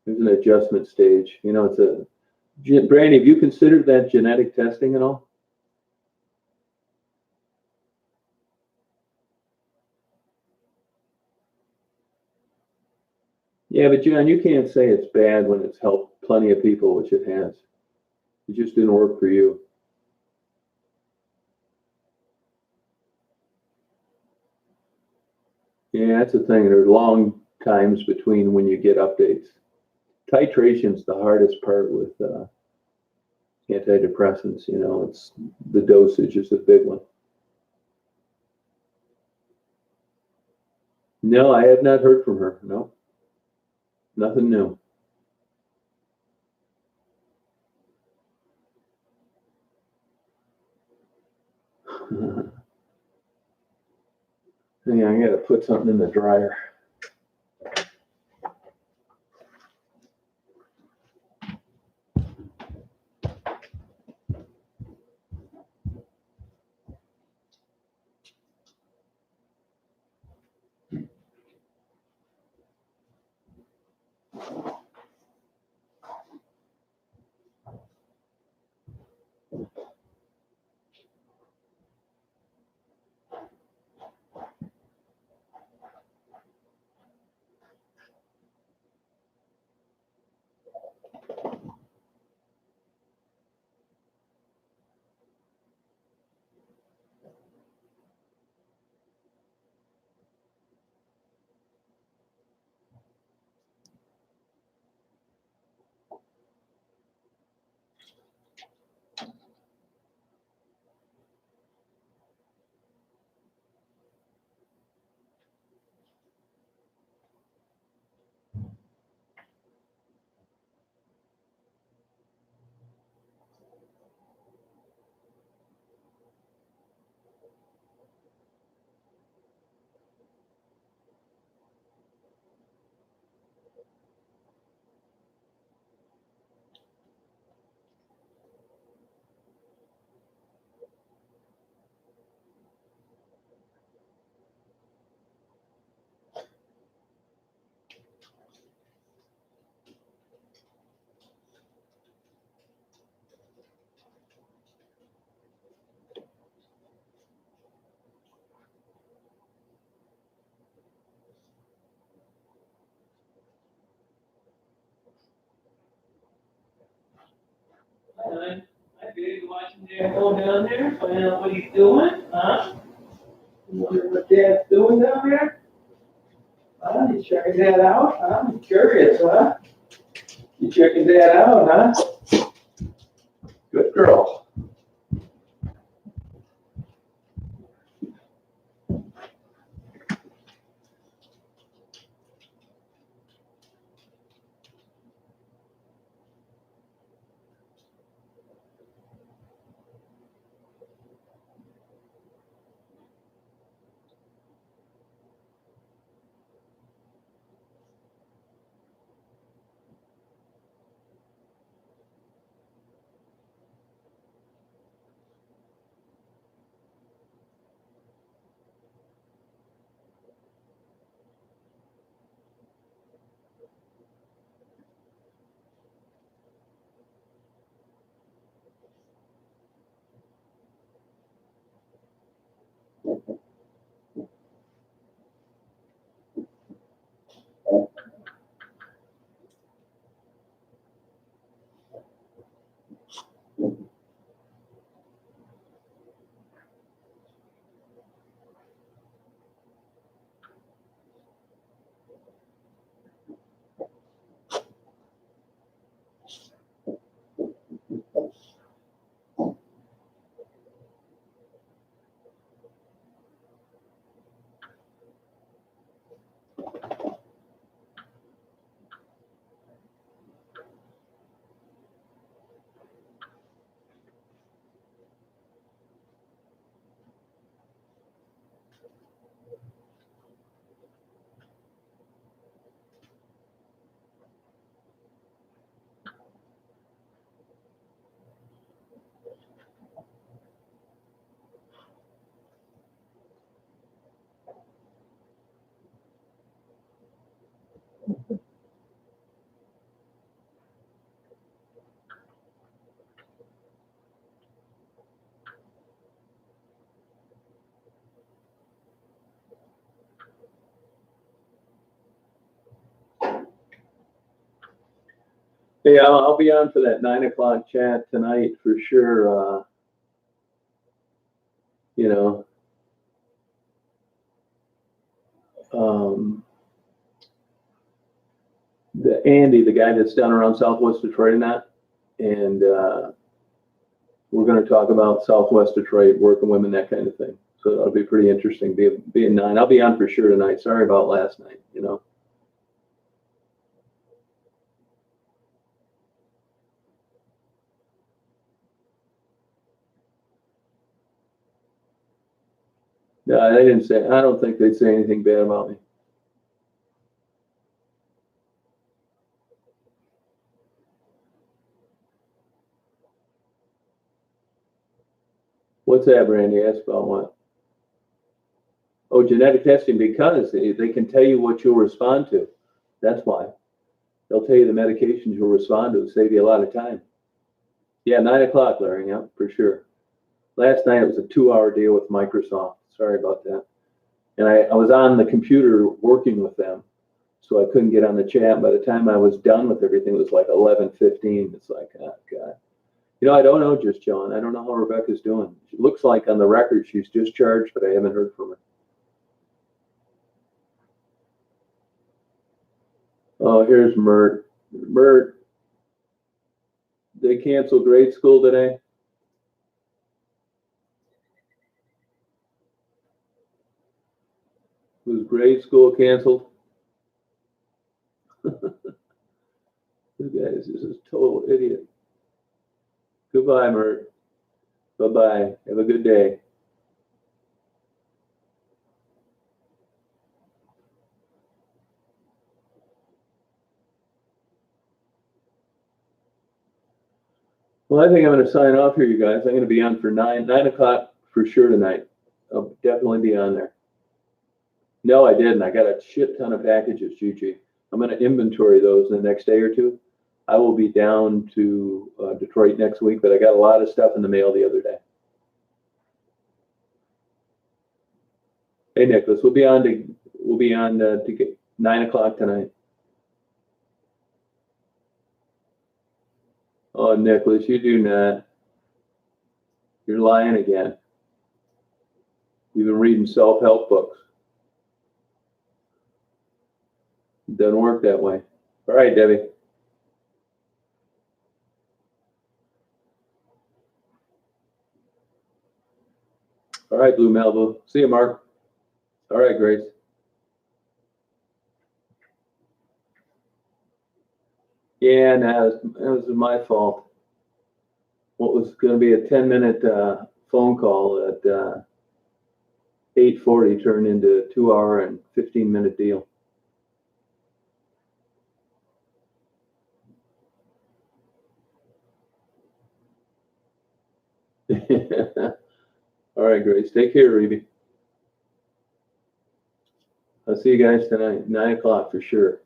there's an adjustment stage. You know, it's a Brandy. Have you considered that genetic testing at all? Yeah, but John, you can't say it's bad when it's helped plenty of people, which it has. It just didn't work for you. Yeah, that's the thing. There are long times between when you get updates. Titration's the hardest part with antidepressants. You know, it's the dosage is the big one. No, I have not heard from her. No, nothing new. Yeah, I got to put something in the dryer. Hi, baby, watching Dad go down there, find out what he's doing, huh? You wonder what Dad's doing down there? Huh? You checking Dad out, huh? I'm curious, huh? You checking Dad out, huh? Good girl. Hey, I'll be on for that 9 o'clock chat tonight for sure. You know, um, the Andy, the guy that's down around Southwest Detroit and that, and we're going to talk about Southwest Detroit, working women, that kind of thing. So that'll be pretty interesting. Being 9, I'll be on for sure tonight. Sorry about last night. You know. No, they didn't say. I don't think they'd say anything bad about me. What's that, Brandy? Ask about what? Oh, genetic testing, because they can tell you what you'll respond to. That's why. They'll tell you the medications you'll respond to, save you a lot of time. Yeah, 9 o'clock, Larry. Yeah, for sure. Last night it was a 2-hour deal with Microsoft. Sorry about that. And I was on the computer working with them, so I couldn't get on the chat. By the time I was done with everything, it was like 11:15. It's like, oh, God. You know, I don't know, just John. I don't know how Rebecca's doing. It looks like on the record she's discharged, but I haven't heard from her. Oh, here's Mert. Mert, they canceled grade school today. Was grade school canceled? This guy is just a total idiot. Goodbye, Mert. Bye-bye. Have a good day. Well, I think I'm going to sign off here, you guys. I'm going to be on for 9 o'clock for sure tonight. I'll definitely be on there. No, I didn't. I got a shit ton of packages, Gigi. I'm going to inventory those in the next day or two. I will be down to Detroit next week, but I got a lot of stuff in the mail the other day. Hey, Nicholas, we'll be on to get 9 o'clock tonight. Oh, Nicholas, you do not. You're lying again. You've been reading self-help books. It doesn't work that way. All right, Debbie. All right, Blue Malibu. See you, Mark. All right, Grace. Yeah, no, it was my fault. What was going to be a 10-minute phone call at 8:40 turned into a 2-hour and 15-minute deal. All right, Grace. Take care, Reby. I'll see you guys tonight, 9 o'clock for sure.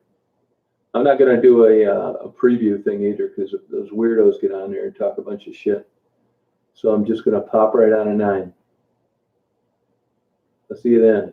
I'm not going to do a preview thing either because those weirdos get on there and talk a bunch of shit. So I'm just going to pop right on at 9. I'll see you then.